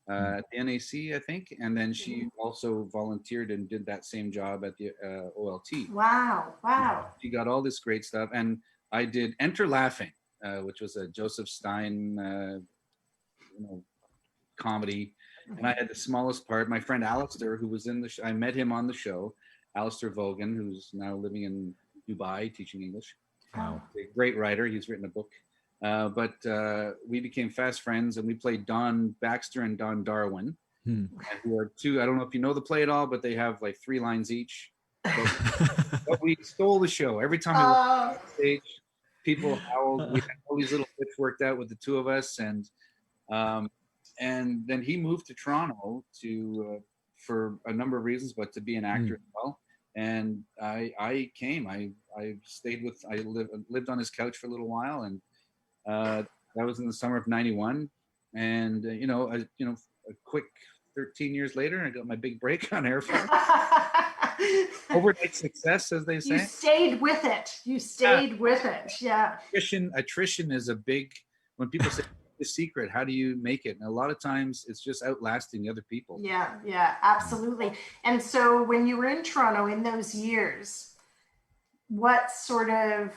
at the NAC, I think, and then she also volunteered and did that same job at the OLT. Wow. She got all this great stuff, and I did Enter Laughing, which was a Joseph Stein comedy, and I had the smallest part. My friend Alistair, who was in the I met him on the show, Alistair Vogan, who's now living in Dubai teaching English. Wow. A great writer. He's written a book. But we became fast friends, and we played Don Baxter and Don Darwin, who are two. I don't know if you know the play at all, but they have like 3 lines each. But we stole the show every time we went on stage. People howled. We had all these little bits worked out with the two of us, and then he moved to Toronto for a number of reasons, but to be an actor as well. And I came. I stayed with. I lived on his couch for a little while, and that was in the summer of '91. And a quick 13 years later, I got my big break on Air Force. Overnight success, as they say. You stayed with it. Yeah. Attrition is a big. When people say the secret, how do you make it? And a lot of times, it's just outlasting the other people. Yeah, absolutely. And so, when you were in Toronto in those years, what sort of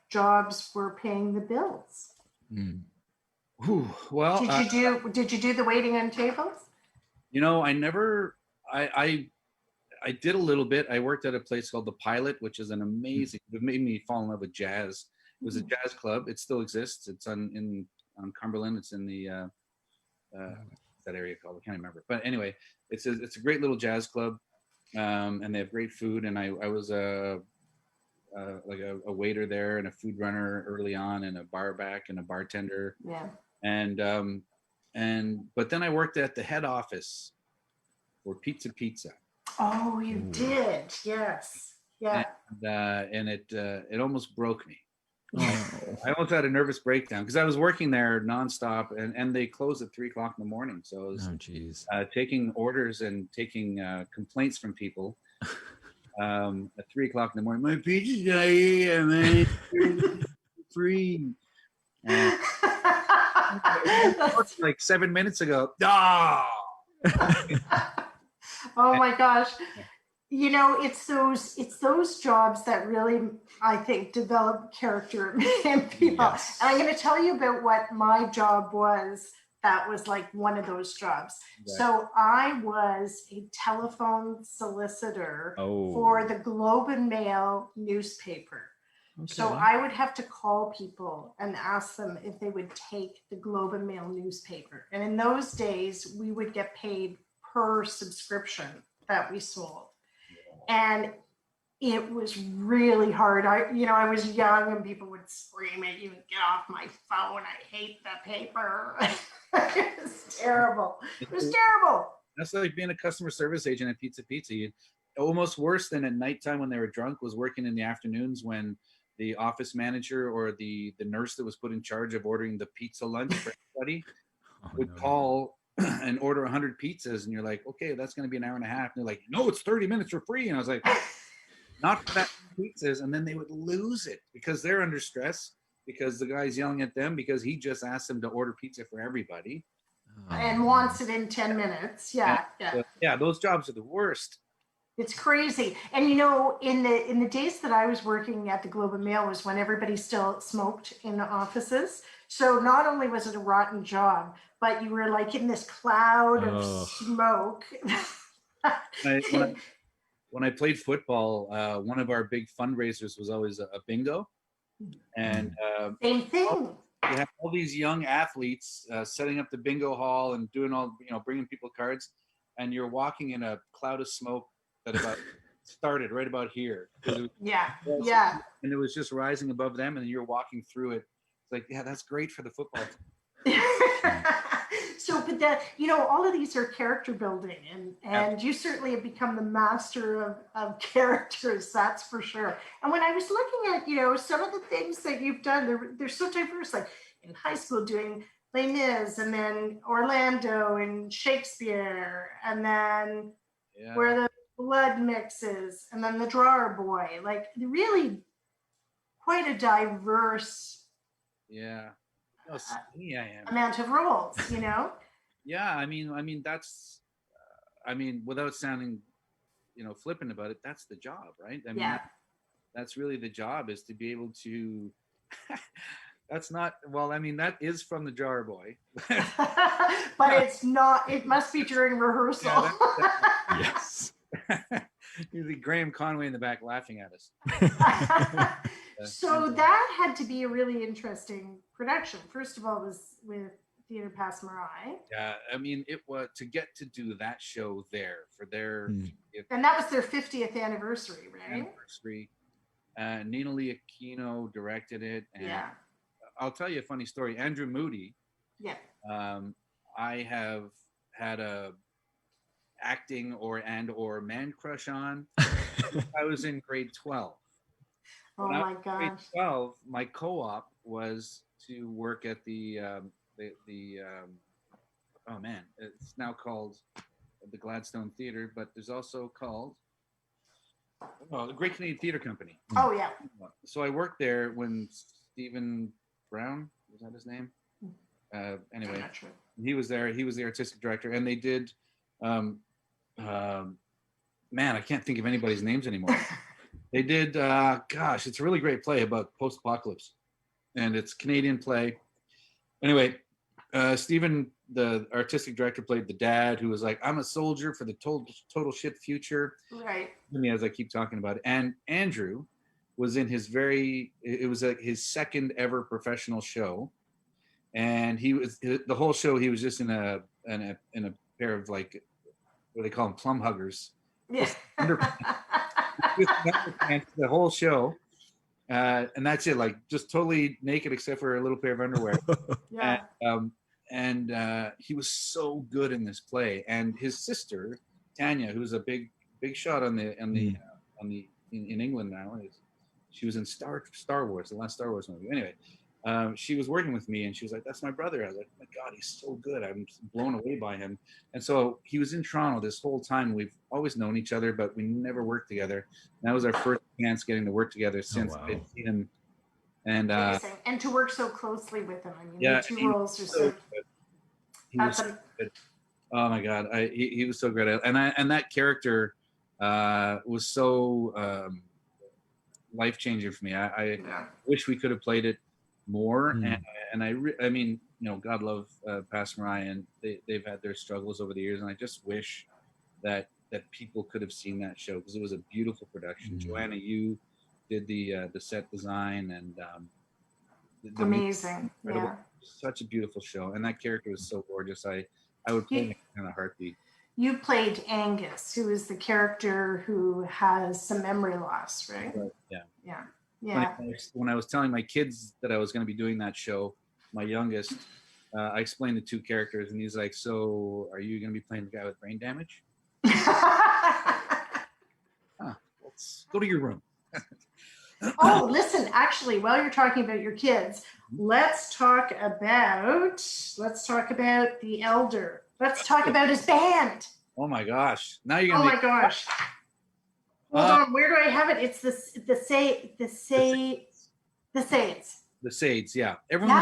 jobs were paying the bills? Well, did you do the waiting on tables? I did a little bit. I worked at a place called The Pilot, which is an amazing. It made me fall in love with jazz. It was a jazz club. It still exists. It's on Cumberland. It's in the that area called. I can't remember. But anyway, it's a great little jazz club, and they have great food. And I was like a waiter there and a food runner early on, and a bar back and a bartender. Yeah. And but then I worked at the head office for Pizza. Oh, you did. Yes. Yeah. And it almost broke me. Oh. I almost had a nervous breakdown because I was working there nonstop, and they closed at 3 o'clock in the morning. So I was Geez. taking orders and taking complaints from people at 3 o'clock in the morning. My pizza's not here, man. It's free. And like 7 minutes ago. Oh! Oh my gosh. You know, it's those jobs that really, I think, develop character in people. Yes. And I'm going to tell you about what my job was. That was like one of those jobs. Right. So I was a telephone solicitor for the Globe and Mail newspaper. Okay. So I would have to call people and ask them if they would take the Globe and Mail newspaper. And in those days, we would get paid per subscription that we sold. And it was really hard. I was young and people would scream at you and get off my phone. I hate the paper. It was terrible. It was terrible. That's like being a customer service agent at Pizza. Almost worse than at nighttime when they were drunk was working in the afternoons when the office manager or the nurse that was put in charge of ordering the pizza lunch for everybody would call and order 100 pizzas, and you're like, okay, that's going to be an hour and a half. And they're like, no, it's 30 minutes for free. And I was like, not for that pizzas. And then they would lose it because they're under stress because the guy's yelling at them because he just asked them to order pizza for everybody and wants it in 10 minutes. Yeah. Yeah, those jobs are the worst. It's crazy. And you know, in the days that I was working at the Globe and Mail was when everybody still smoked in the offices. So not only was it a rotten job, but you were like in this cloud of smoke. When I played football, one of our big fundraisers was always a bingo. And same thing. You have all these young athletes setting up the bingo hall and doing all, bringing people cards. And you're walking in a cloud of smoke that about started right about here. Yeah. And it was just rising above them, and you're walking through it. It's like, yeah, that's great for the football team. So, but that, all of these are character building, and you certainly have become the master of characters, that's for sure. And when I was looking at, some of the things that you've done, they're so diverse, like in high school doing Les Mis, and then Orlando and Shakespeare, and then Where the Blood Mixes, and then The Drawer Boy, like really quite a diverse amount of roles, Yeah, I mean that's without sounding flippant about it, that's the job, right? I mean that's really the job, is to be able to that is from The Jar Boy. But it's not, it must be during rehearsal. Yes. Usually Graham Conway in the back laughing at us. So that had to be a really interesting production. First of all, it was with Theatre Passe Muraille. Yeah, I mean, it was to get to do that show there for their and that was their 50th anniversary, right? Nina Lee Aquino directed it, and I'll tell you a funny story. Andrew Moody. Yeah. I have had a acting or man crush on. I was in grade 12. Oh my gosh. Grade 12, my co-op was to work at the it's now called the Gladstone Theatre, but there's also called the Great Canadian Theatre Company. Oh yeah. So I worked there when Stephen Brown, was that his name? Anyway, he was there. He was the artistic director, and they did. I can't think of anybody's names anymore. They did. It's a really great play about post-apocalypse, and it's a Canadian play. Anyway, Stephen, the artistic director, played the dad who was like, "I'm a soldier for the total shit future." Right. As I keep talking about it, and Andrew was in it was like his second ever professional show, and he was the whole show. He was just in a pair of like what they call them, plum huggers. Yeah. Just underpants the whole show, and that's it. Like just totally naked except for a little pair of underwear. Yeah. And he was so good in this play. And his sister Tanya, who's a big shot in England now, she was in Star Wars, the last Star Wars movie. Anyway, she was working with me, and she was like, "That's my brother." I was like, "Oh my God, he's so good! I'm blown away by him." And so he was in Toronto this whole time. We've always known each other, but we never worked together. And that was our first chance getting to work together since I'd seen him. And and to work so closely with him. I mean, yeah, the two roles are so. good. He was so good. Oh my God, he was so great. And that character was so life changing for me. I wish we could have played it more. And I mean, you know, God love Pastor Mariah, and they've had their struggles over the years, and I just wish that people could have seen that show, because it was a beautiful production. Joanna, you did the set design, and amazing. Yeah, such a beautiful show, and that character was so gorgeous. I would play it in a heartbeat. You played Angus, who is the character who has some memory loss, right? Yeah. When I was telling my kids that I was going to be doing that show, my youngest, I explained the two characters, and he's like, "So, are you going to be playing the guy with brain damage?" Let's go to your room. Oh, listen, actually, while you're talking about your kids, let's talk about the elder. Let's talk about his band. Oh my gosh! Now you're gonna. Oh my gosh! Hold on, where do I have it? It's the Sades. The Sades, yeah. Everyone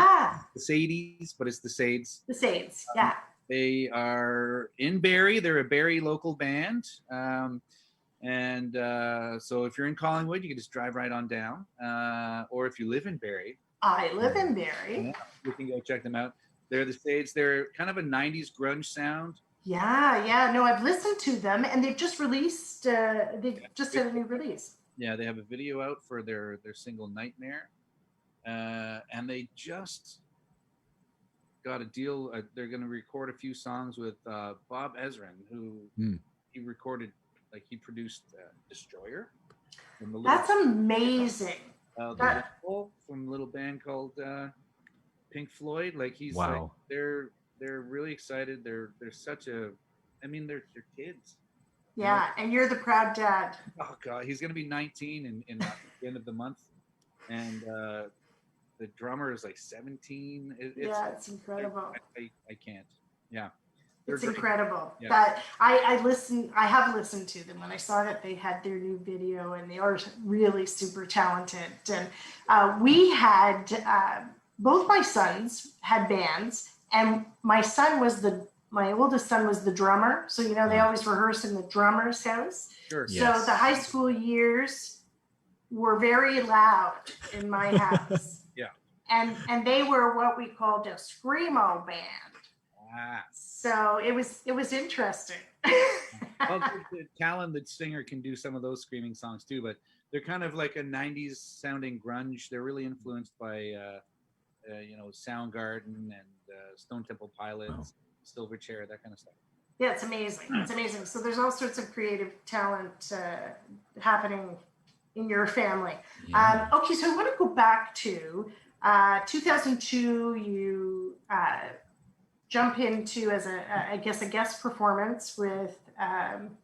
the Sadies, but it's the Sades. The Sades, yeah. They are in Barrie. They're a Barrie local band. So if you're in Collingwood, you can just drive right on down. Or if you live in Barrie. I live in Barrie. You can go check them out. They're the Sades. They're kind of a 90s grunge sound. Yeah. No, I've listened to them, and they've just released, just had a new release. Yeah, they have a video out for their single Nightmare. And they just got a deal. They're going to record a few songs with Bob Ezrin, who he produced Destroyer. That's amazing. From a little band called Pink Floyd. Like they're really excited. They're such a, I mean, they're kids. Yeah, and you're the proud dad. Oh God, he's going to be 19 in the end of the month, and the drummer is like 17. It's incredible. I can't. Yeah. It's incredible. Yeah. That I have listened to them when I saw that they had their new video, and they are really super talented. And we had both my sons had bands, and my oldest son was the drummer. So they always rehearse in the drummer's house. Sure. So the high school years were very loud in my house. Yeah. And they were what we called a screamo band. Ah. So it was interesting. Well, Callan, the singer, can do some of those screaming songs too, but they're kind of like a 90s sounding grunge. They're really influenced by Soundgarden and Stone Temple Pilots, Silverchair, that kind of stuff. Yeah, it's amazing. It's amazing. So there's all sorts of creative talent happening in your family. Yeah. Okay, so I want to go back to 2002. You jump into as a guest performance with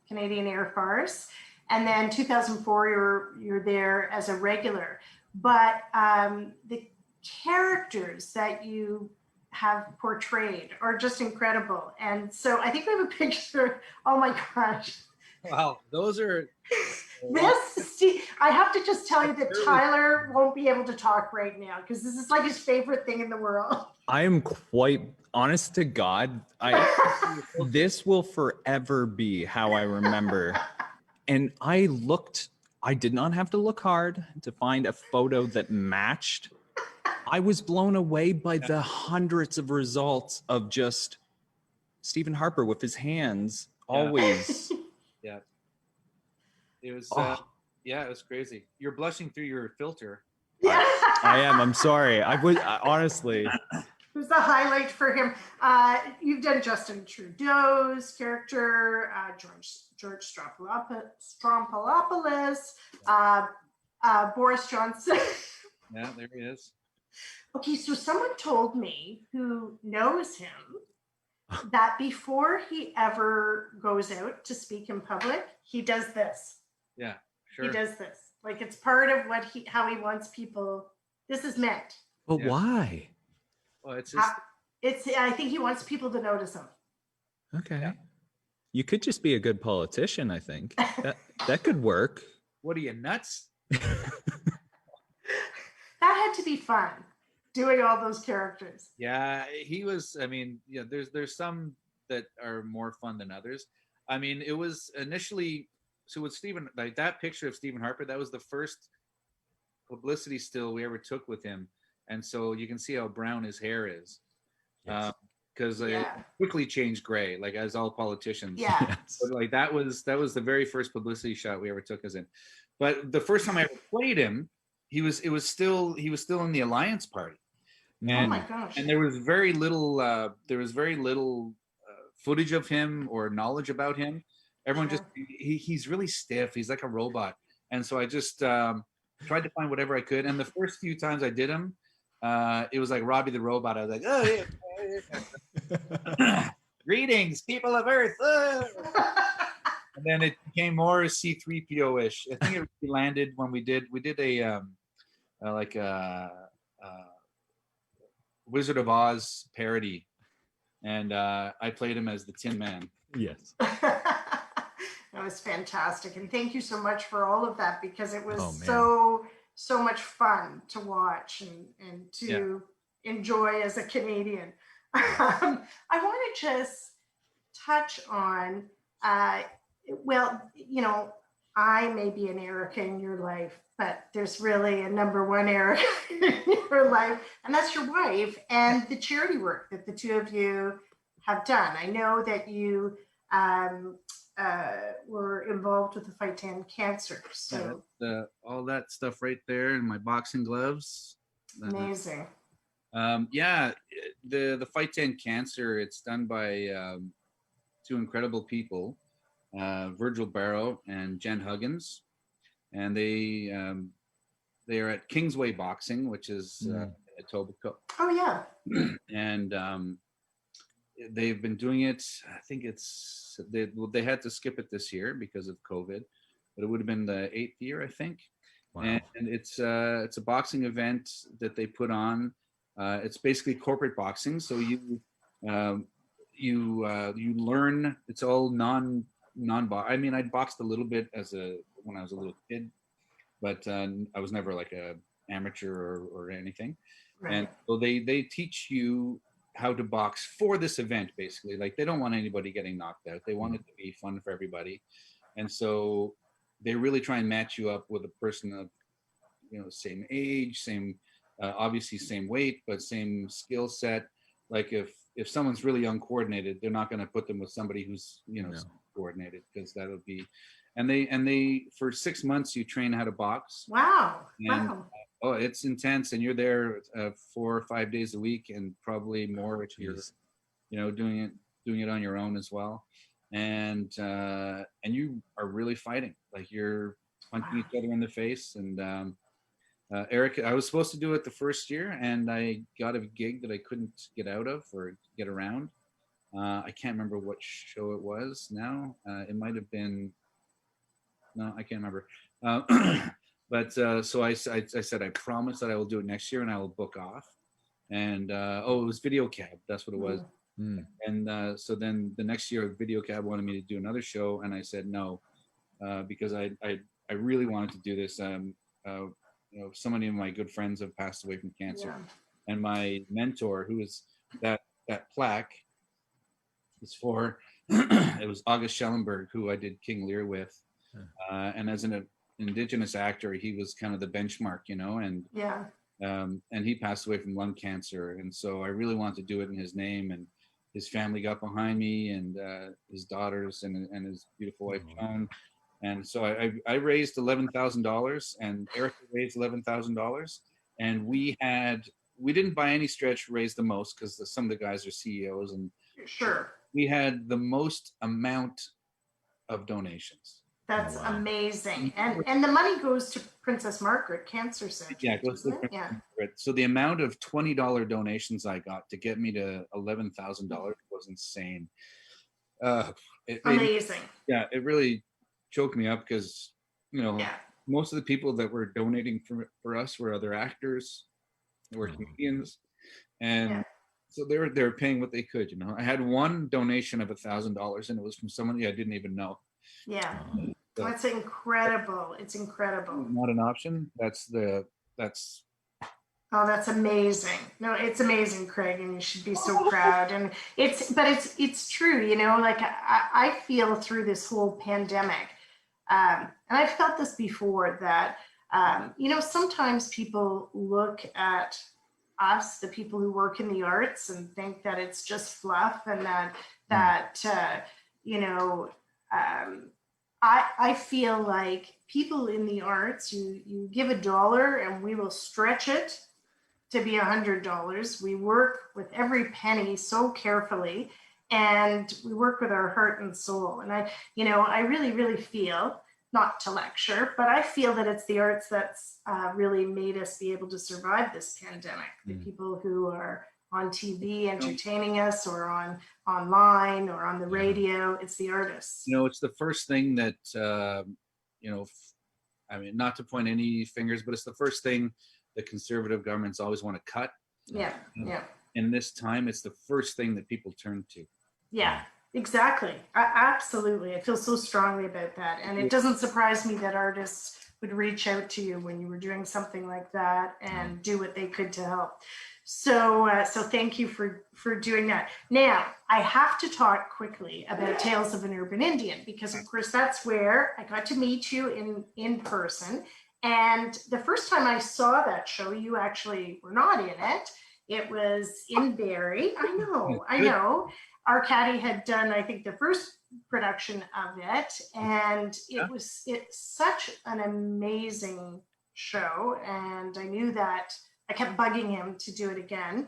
Canadian Air Farce, and then 2004 you're there as a regular. But the characters that you have portrayed are just incredible, and so I think we have a picture. Oh my gosh! Wow, those are. I have to just tell you that Tyler won't be able to talk right now because this is like his favorite thing in the world. I am quite honest to God. This will forever be how I remember. And I did not have to look hard to find a photo that matched. I was blown away by the hundreds of results of just Stephen Harper with his hands always. Yeah. It was, it was crazy. You're blushing through your filter. Yeah. I am. I'm sorry. I was honestly. Who's the highlight for him? You've done Justin Trudeau's character, George Strompolopoulos, Boris Johnson. Yeah, there he is. Okay, so someone told me who knows him that before he ever goes out to speak in public, he does this. Yeah, sure. He does this. Like it's part of how he wants people. This is meant. But Yeah. why? Well, it's just I think he wants people to notice him. Okay. Yeah. You could just be a good politician, I think. That could work. what are you, nuts? That had to be fun, doing all those characters. Yeah, he was. I mean, yeah, there's some that are more fun than others. I mean, it was initially so with Stephen, like that picture of Stephen Harper, that was the first publicity still we ever took with him, and so you can see how brown his hair is, Yes. because it Yeah. quickly changed gray, like as all politicians. Yeah. Yes. But like that was the very first publicity shot we ever took as him. But the first time I ever played him, he was still in the Alliance Party. Oh And, my gosh. and there was very little footage of him or knowledge about him. Everyone Sure. just he's really stiff. He's like a robot. And so I just tried to find whatever I could. And the first few times I did him, it was like Robbie the Robot. I was like, oh, yeah. Greetings, people of Earth. And then it became more C-3PO-ish. I think it really landed when we did a Wizard of Oz parody, and I played him as the Tin Man. Yes. That was fantastic, and thank you so much for all of that, because it was Oh, man. so much fun to watch and to enjoy as a Canadian. I want to just touch on, well, you know, I may be an Erica in your life, but there's really a number one Erica in your life, and that's your wife and the charity work that the two of you have done. I know that you were involved with the fight to end cancer. So All that stuff right there in my boxing gloves. amazing. The fight to end cancer, it's done by two incredible people, Virgil Barrow and Jen Huggins, and they are at Kingsway Boxing, which is at Etobicoke. Oh yeah. And they've been doing it. I think they had to skip it this year because of COVID, but it would have been the 8th year, I think. Wow. And it's a boxing event that they put on. It's basically corporate boxing, so you learn. It's all non. I mean, I boxed a little bit when I was a little kid, but I was never like a amateur or anything. Right. And so they teach you how to box for this event, basically. Like they don't want anybody getting knocked out. They want it to be fun for everybody, and so they really try and match you up with a person of, same age, same obviously same weight, but same skill set. Like if someone's really uncoordinated, they're not going to put them with somebody who's coordinated, because that would be. And they for 6 months you train how to box. Wow. And, Wow. Oh, it's intense, and you're there 4 or 5 days a week, and probably more if you're, doing it on your own as well. And you are really fighting, like you're punching each other in the face. And Eric, I was supposed to do it the first year, and I got a gig that I couldn't get out of or get around. I can't remember what show it was now. It might have been, no, I can't remember. But so I said, I promise that I will do it next year, and I will book off. And it was Video Cab. That's what it was. Mm. And so then the next year, Video Cab wanted me to do another show, and I said no, because I really wanted to do this. So many of my good friends have passed away from cancer, and my mentor, who is that plaque, is for. It was August Schellenberg, who I did King Lear with, and as an Indigenous actor, he was kind of the benchmark, and and he passed away from lung cancer, and so I really wanted to do it in his name, and his family got behind me, and his daughters and his beautiful wife Joan, and so I raised $11,000, and Erica raised $11,000, and we we didn't by any stretch raise the most because some of the guys are CEOs, and Sure. we had the most amount of donations. That's Wow. amazing. And the money goes to Princess Margaret Cancer Center. Yeah, it goes to doesn't it? Yeah. So the amount of $20 donations I got to get me to $11,000 was insane. Amazing. It really choked me up because, Yeah. most of the people that were donating for us were other actors, were comedians, and Yeah. so they were paying what they could. I had one donation of $1,000, and it was from somebody I didn't even know. Yeah. So That's incredible. It's incredible. not an option. That's Oh, that's amazing. No, it's amazing, Craig, and you should be so proud. And it's true, like I feel through this whole pandemic, and I've felt this before that, sometimes people look at us, the people who work in the arts, and think that it's just fluff, and I feel like people in the arts, you give $1 and we will stretch it to be $100. We work with every penny so carefully, and we work with our heart and soul. And I really, really feel, not to lecture, but I feel that it's the arts that's really made us be able to survive this pandemic. The people who are on TV entertaining us, or online, or on the radio, it's the artists. it's the first thing that not to point any fingers, but it's the first thing the conservative governments always want to cut. Yeah. In this time, it's the first thing that people turn to. Yeah, exactly. Absolutely. I feel so strongly about that. And it doesn't surprise me that artists would reach out to you when you were doing something like that and do what they could to help. So thank you for doing that. Now, I have to talk quickly about Tales of an Urban Indian, because of course that's where I got to meet you in person. And the first time I saw that show, you actually were not in it. It was in Barrie. I know. Arcady had done, I think, the first production of it, and it's such an amazing show. And I knew that I kept bugging him to do it again.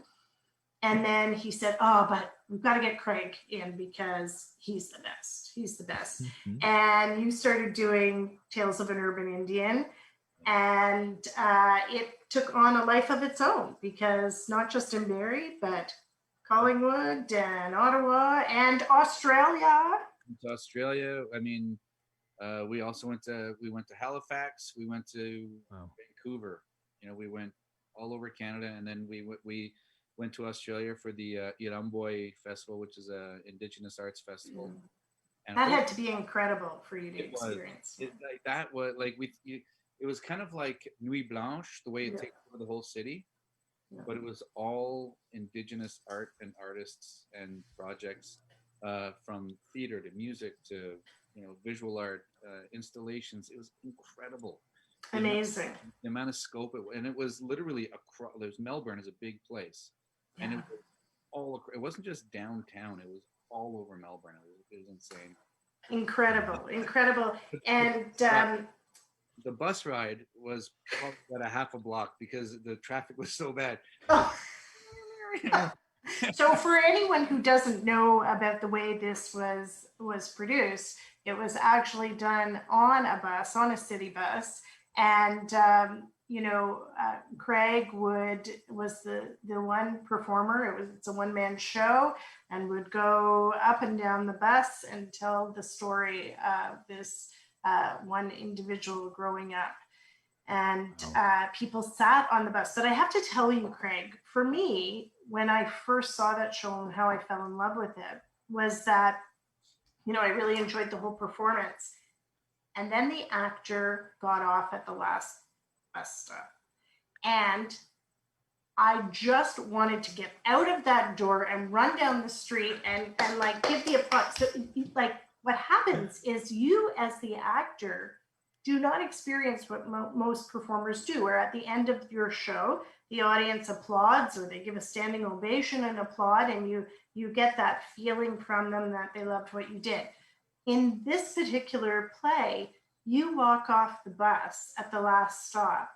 And then he said, "Oh, but we've got to get Craig in because he's the best. He's the best." Mm-hmm. And you started doing Tales of an Urban Indian. And it took on a life of its own, because not just in Barrie, but Collingwood and Ottawa and Australia. To Australia. I mean, we also went to Halifax. We went to Vancouver. We went all over Canada, and then we went to Australia for the Iramboy Festival, which is a Indigenous arts festival. Mm. And that had to be incredible for you to experience. It was kind of like Nuit Blanche, the way it takes over the whole city, but it was all Indigenous art and artists and projects, from theater to music to visual art, installations. It was incredible. Amazing. The amount of scope, and it was literally there's Melbourne is a big place, and it was it wasn't just downtown. It was all over Melbourne. It was insane. Incredible. And the bus ride was probably about a half a block because the traffic was so bad. Oh. So for anyone who doesn't know about the way this was produced, it was actually done on a bus, on a city bus. And, Craig was the one performer. It's a one-man show, and would go up and down the bus and tell the story of this one individual growing up. And people sat on the bus. But I have to tell you, Craig, for me, when I first saw that show and how I fell in love with it, was that, I really enjoyed the whole performance. And then the actor got off at the last bus stop. And I just wanted to get out of that door and run down the street and give the applause. So, what happens is you, as the actor, do not experience what most performers do, where at the end of your show, the audience applauds, or they give a standing ovation and applaud, and you get that feeling from them that they loved what you did. In this particular play, you walk off the bus at the last stop,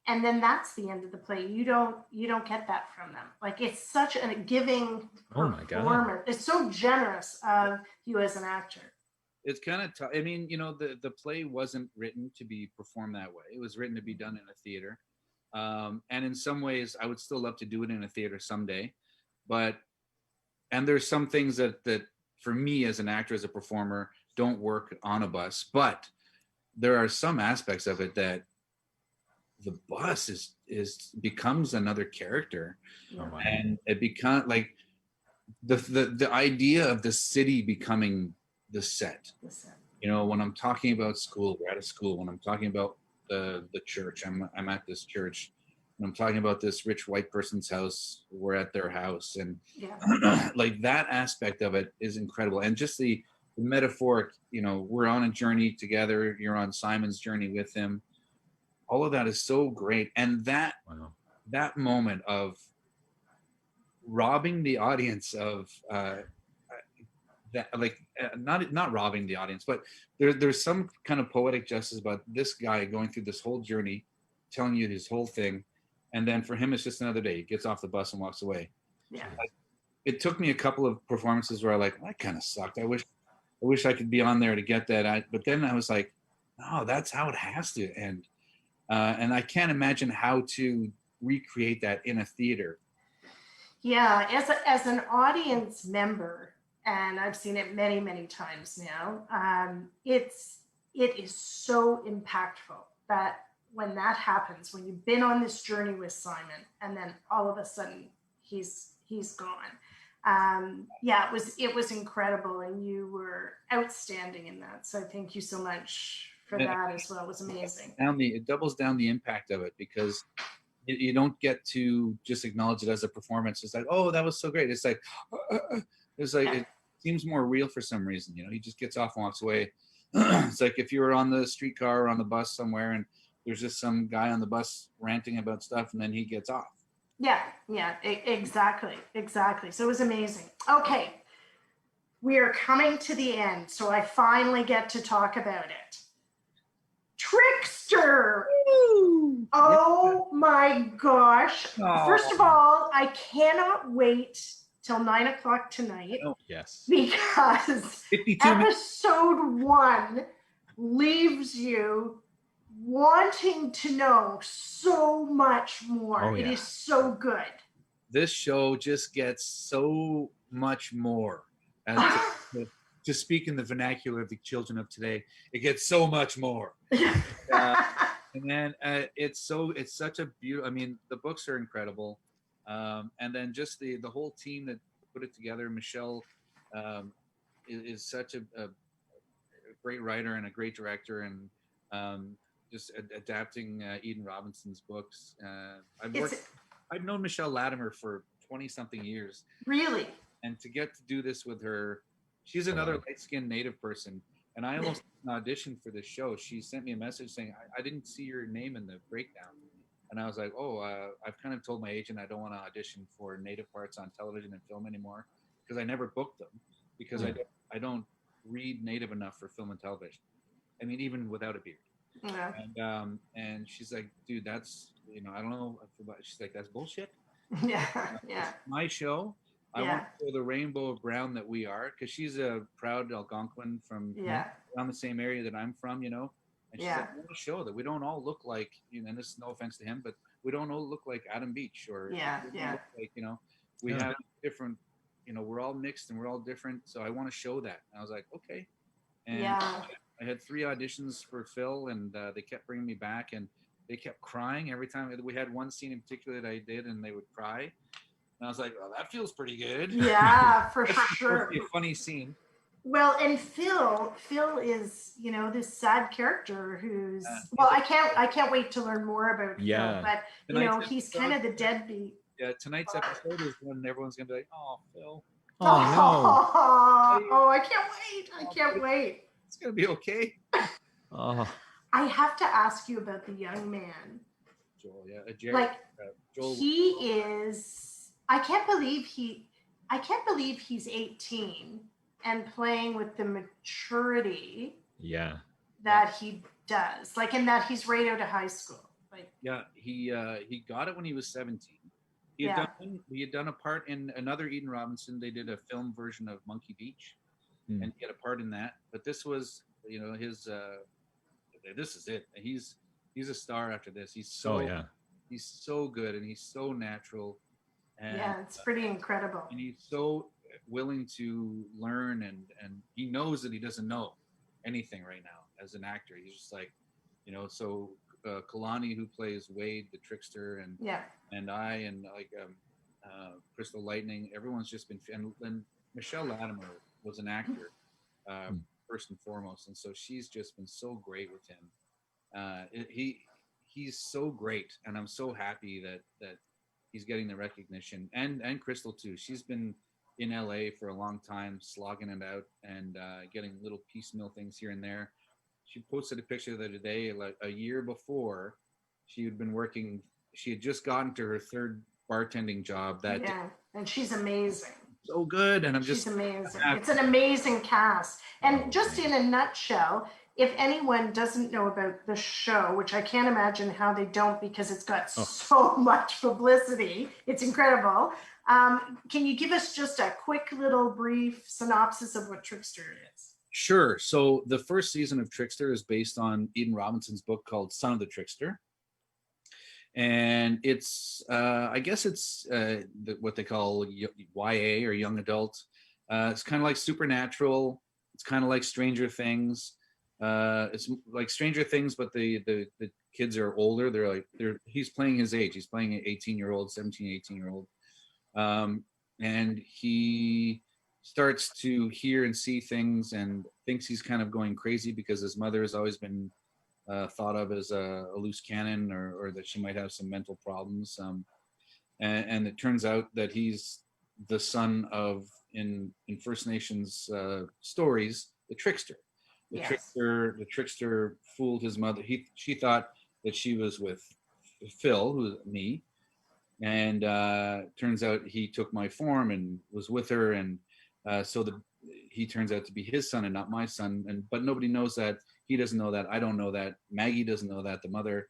and then that's the end of the play. You don't get that from them. Like, it's such a giving Oh my God. performer. It's so generous of you as an actor. It's kind of tough. I mean, you know, the play wasn't written to be performed that way. It was written to be done in a theater. And in some ways, I would still love to do it in a theater someday. And there's some things that for me as an actor, as a performer, don't work on a bus. But there are some aspects of it that the bus becomes another character. Oh my. And it becomes like the idea of the city becoming the set. You know, when I'm talking about school, we're at a school. When I'm talking about the church, I'm at this church. When I'm talking about this rich white person's house, we're at their house. And like, that aspect of it is incredible. And just the metaphoric, you know, we're on a journey together. You're on Simon's journey with him. All of that is so great. And that moment of robbing the audience of that, like, not robbing the audience, but there's some kind of poetic justice about this guy going through this whole journey, telling you his whole thing, and then for him it's just another day. He gets off the bus and walks away. It took me a couple of performances where I like, that kind of sucked. I wish I could be on there to get that. But then I was like, no, that's how it has to end. And I can't imagine how to recreate that in a theater. Yeah, as an audience member, and I've seen it many, many times now, it is so impactful that when that happens, when you've been on this journey with Simon, and then all of a sudden he's gone. It was incredible, and you were outstanding in that. So thank you so much for that as well. It was amazing. It doubles down the impact of it, because you don't get to just acknowledge it as a performance. It's like, oh, that was so great. It's like, it seems more real for some reason. You know, he just gets off and walks away. It's like if you were on the streetcar or on the bus somewhere, and there's just some guy on the bus ranting about stuff, and then he gets off. Exactly. So it was amazing. Okay, we are coming to the end, so I finally get to talk about it. Trickster! Woo! Oh my gosh. Oh. First of all, I cannot wait till 9:00 tonight. Oh, yes. Because episode 1 leaves you wanting to know so much more. Oh, yeah. It is so good. This show just gets so much more. To speak in the vernacular of the children of today, it gets so much more. And then it's such a beautiful. I mean, the books are incredible, and then just the whole team that put it together. Michelle is such a great writer and a great director, and just adapting Eden Robinson's books. I've known Michelle Latimer for 20-something years. Really? And to get to do this with her, she's another light-skinned Native person. And I almost auditioned for this show. She sent me a message saying, I didn't see your name in the breakdown. And I was like, I've kind of told my agent I don't want to audition for Native parts on television and film anymore, because I never booked them, because I don't read Native enough for film and television. I mean, even without a beard. Yeah. And she's like, dude, that's, I don't know. She's like, that's bullshit. Yeah. My show. I want to show the rainbow of brown that we are, because she's a proud Algonquin from around the same area that I'm from, And she's like, I want to show that we don't all look like, and this is no offense to him, but we don't all look like Adam Beach, or look like, we have different, we're all mixed and we're all different. So I want to show that. And I was like, okay. And I had 3 auditions for Phil, and they kept bringing me back, and they kept crying every time. We had one scene in particular that I did, and they would cry. And I was like, well, that feels pretty good. Yeah, for sure. It's a funny scene. Well, and Phil is, this sad character who's, I can't wait to learn more about Phil, but, he's kind of the deadbeat. Yeah, tonight's episode is when everyone's going to be like, oh, Phil. Oh, no. Oh, I can't wait. It's going to be okay. Oh. I have to ask you about the young man. Joel, Jared. Joel. He is... I can't believe he's 18 and playing with the maturity that he does, and that he's right out of high school. Like, Yeah, he got it when he was 17. He had done a part in another Eden Robinson. They did a film version of Monkey Beach, and he had a part in that. But this was, his. This is it. He's a star after this. He's so good, and he's so natural. And, yeah, it's pretty incredible. And he's so willing to learn, and he knows that he doesn't know anything right now as an actor. He's just like, so Kalani, who plays Wade, the trickster, and I, and like Crystal Lightning, everyone's just been, and Michelle Latimer was an actor first and foremost, and so she's just been so great with him. He's so great, and I'm so happy that he's getting the recognition, and Crystal too. She's been in LA for a long time, slogging it out and getting little piecemeal things here and there. She posted a picture the other day, like a year before, she had been working. She had just gotten to her third bartending job that day. And she's amazing. So good, and she's amazing. It's an amazing cast. And just in a nutshell, if anyone doesn't know about the show, which I can't imagine how they don't, because it's got so much publicity, it's incredible. Can you give us just a quick little brief synopsis of what Trickster is? Sure. So the first season of Trickster is based on Eden Robinson's book called Son of the Trickster. And it's, I guess it's what they call YA or young adult. It's kind of like Supernatural. It's kind of like Stranger Things. It's like Stranger Things, but the kids are older. He's playing his age. He's playing an 18-year-old, 17, 18-year-old. And he starts to hear and see things and thinks he's kind of going crazy because his mother has always been thought of as a loose cannon, or that she might have some mental problems. And it turns out that he's the son of, in First Nations stories, the Trickster. The trickster fooled his mother. She thought that she was with Phil, who's me, and turns out he took my form and was with her, and so he turns out to be his son and not my son. But nobody knows that. He doesn't know that. I don't know that. Maggie doesn't know that. The mother.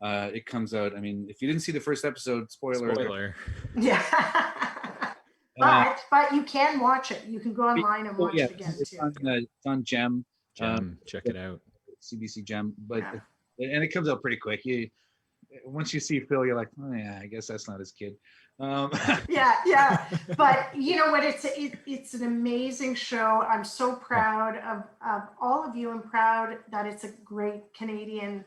It comes out. I mean, if you didn't see the first episode, spoiler. Yeah. But you can watch it. You can go online and watch it again too. It's on Gem. Check it out. CBC Gem. But and it comes out pretty quick. Once you see Phil, you're like, oh yeah, I guess that's not his kid. Yeah. But you know what? It's an amazing show. I'm so proud of all of you, and proud that it's a great Canadian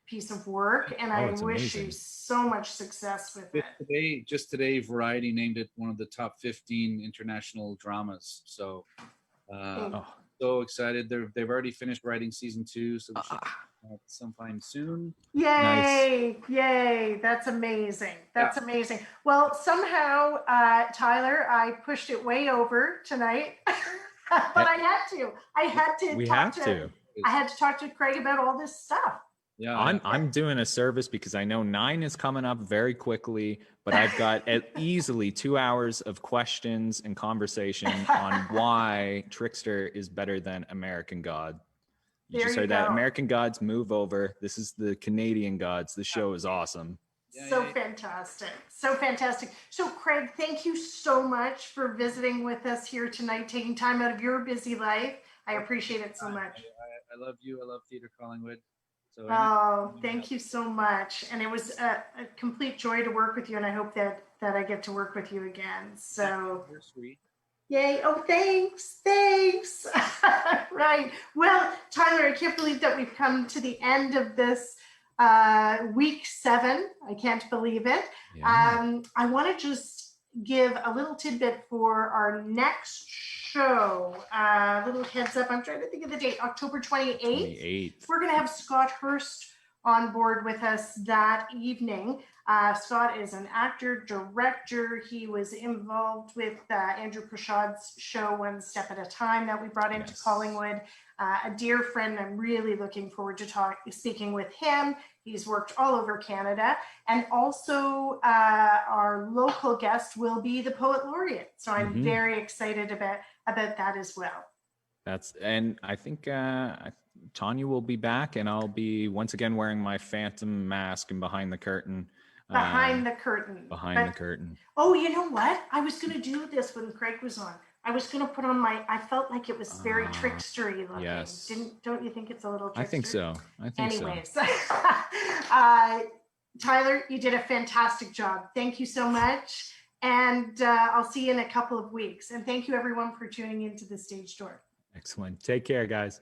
piece of work, and I wish you so much success with it. Just today, Variety named it one of the top 15 international dramas. So, so excited! They've already finished writing season 2, so we should sometime soon. Yay! Nice. Yay! That's amazing. That's amazing. Well, somehow, Tyler, I pushed it way over tonight, but I had to. I had to talk to Craig about all this stuff. Yeah, I'm doing a service because I know 9 is coming up very quickly, but I've got easily 2 hours of questions and conversation on why Trickster is better than American God. You just heard that. American Gods, move over. This is the Canadian Gods. The show is awesome. So fantastic. So fantastic. So Craig, thank you so much for visiting with us here tonight, taking time out of your busy life. I appreciate it so much. I love you. I love Theatre Collingwood. So thank you so much. And it was a complete joy to work with you. And I hope that I get to work with you again. So you're sweet. Yay. Oh, thanks. Right. Well, Tyler, I can't believe that we've come to the end of this week 7. I can't believe it. Yeah. I want to just give a little tidbit for our next show. Little heads up. I'm trying to think of the date. October 28th. We're going to have Scott Hurst on board with us that evening. Scott is an actor, director. He was involved with Andrew Prashad's show One Step at a Time that we brought into Collingwood. A dear friend. I'm really looking forward to speaking with him. He's worked all over Canada. And also our local guest will be the Poet Laureate. So I'm very excited about that as well. And I think Tanya will be back, and I'll be once again wearing my phantom mask and behind the curtain. Behind the curtain. Behind the curtain. Oh, you know what? I was going to do this when Craig was on. I was going to put on I felt like it was very trickstery looking. Yes. Don't you think it's a little trickster? I think so. Anyways, Tyler, you did a fantastic job. Thank you so much. And I'll see you in a couple of weeks. And thank you everyone for tuning into the Stage Door. Excellent. Take care, guys.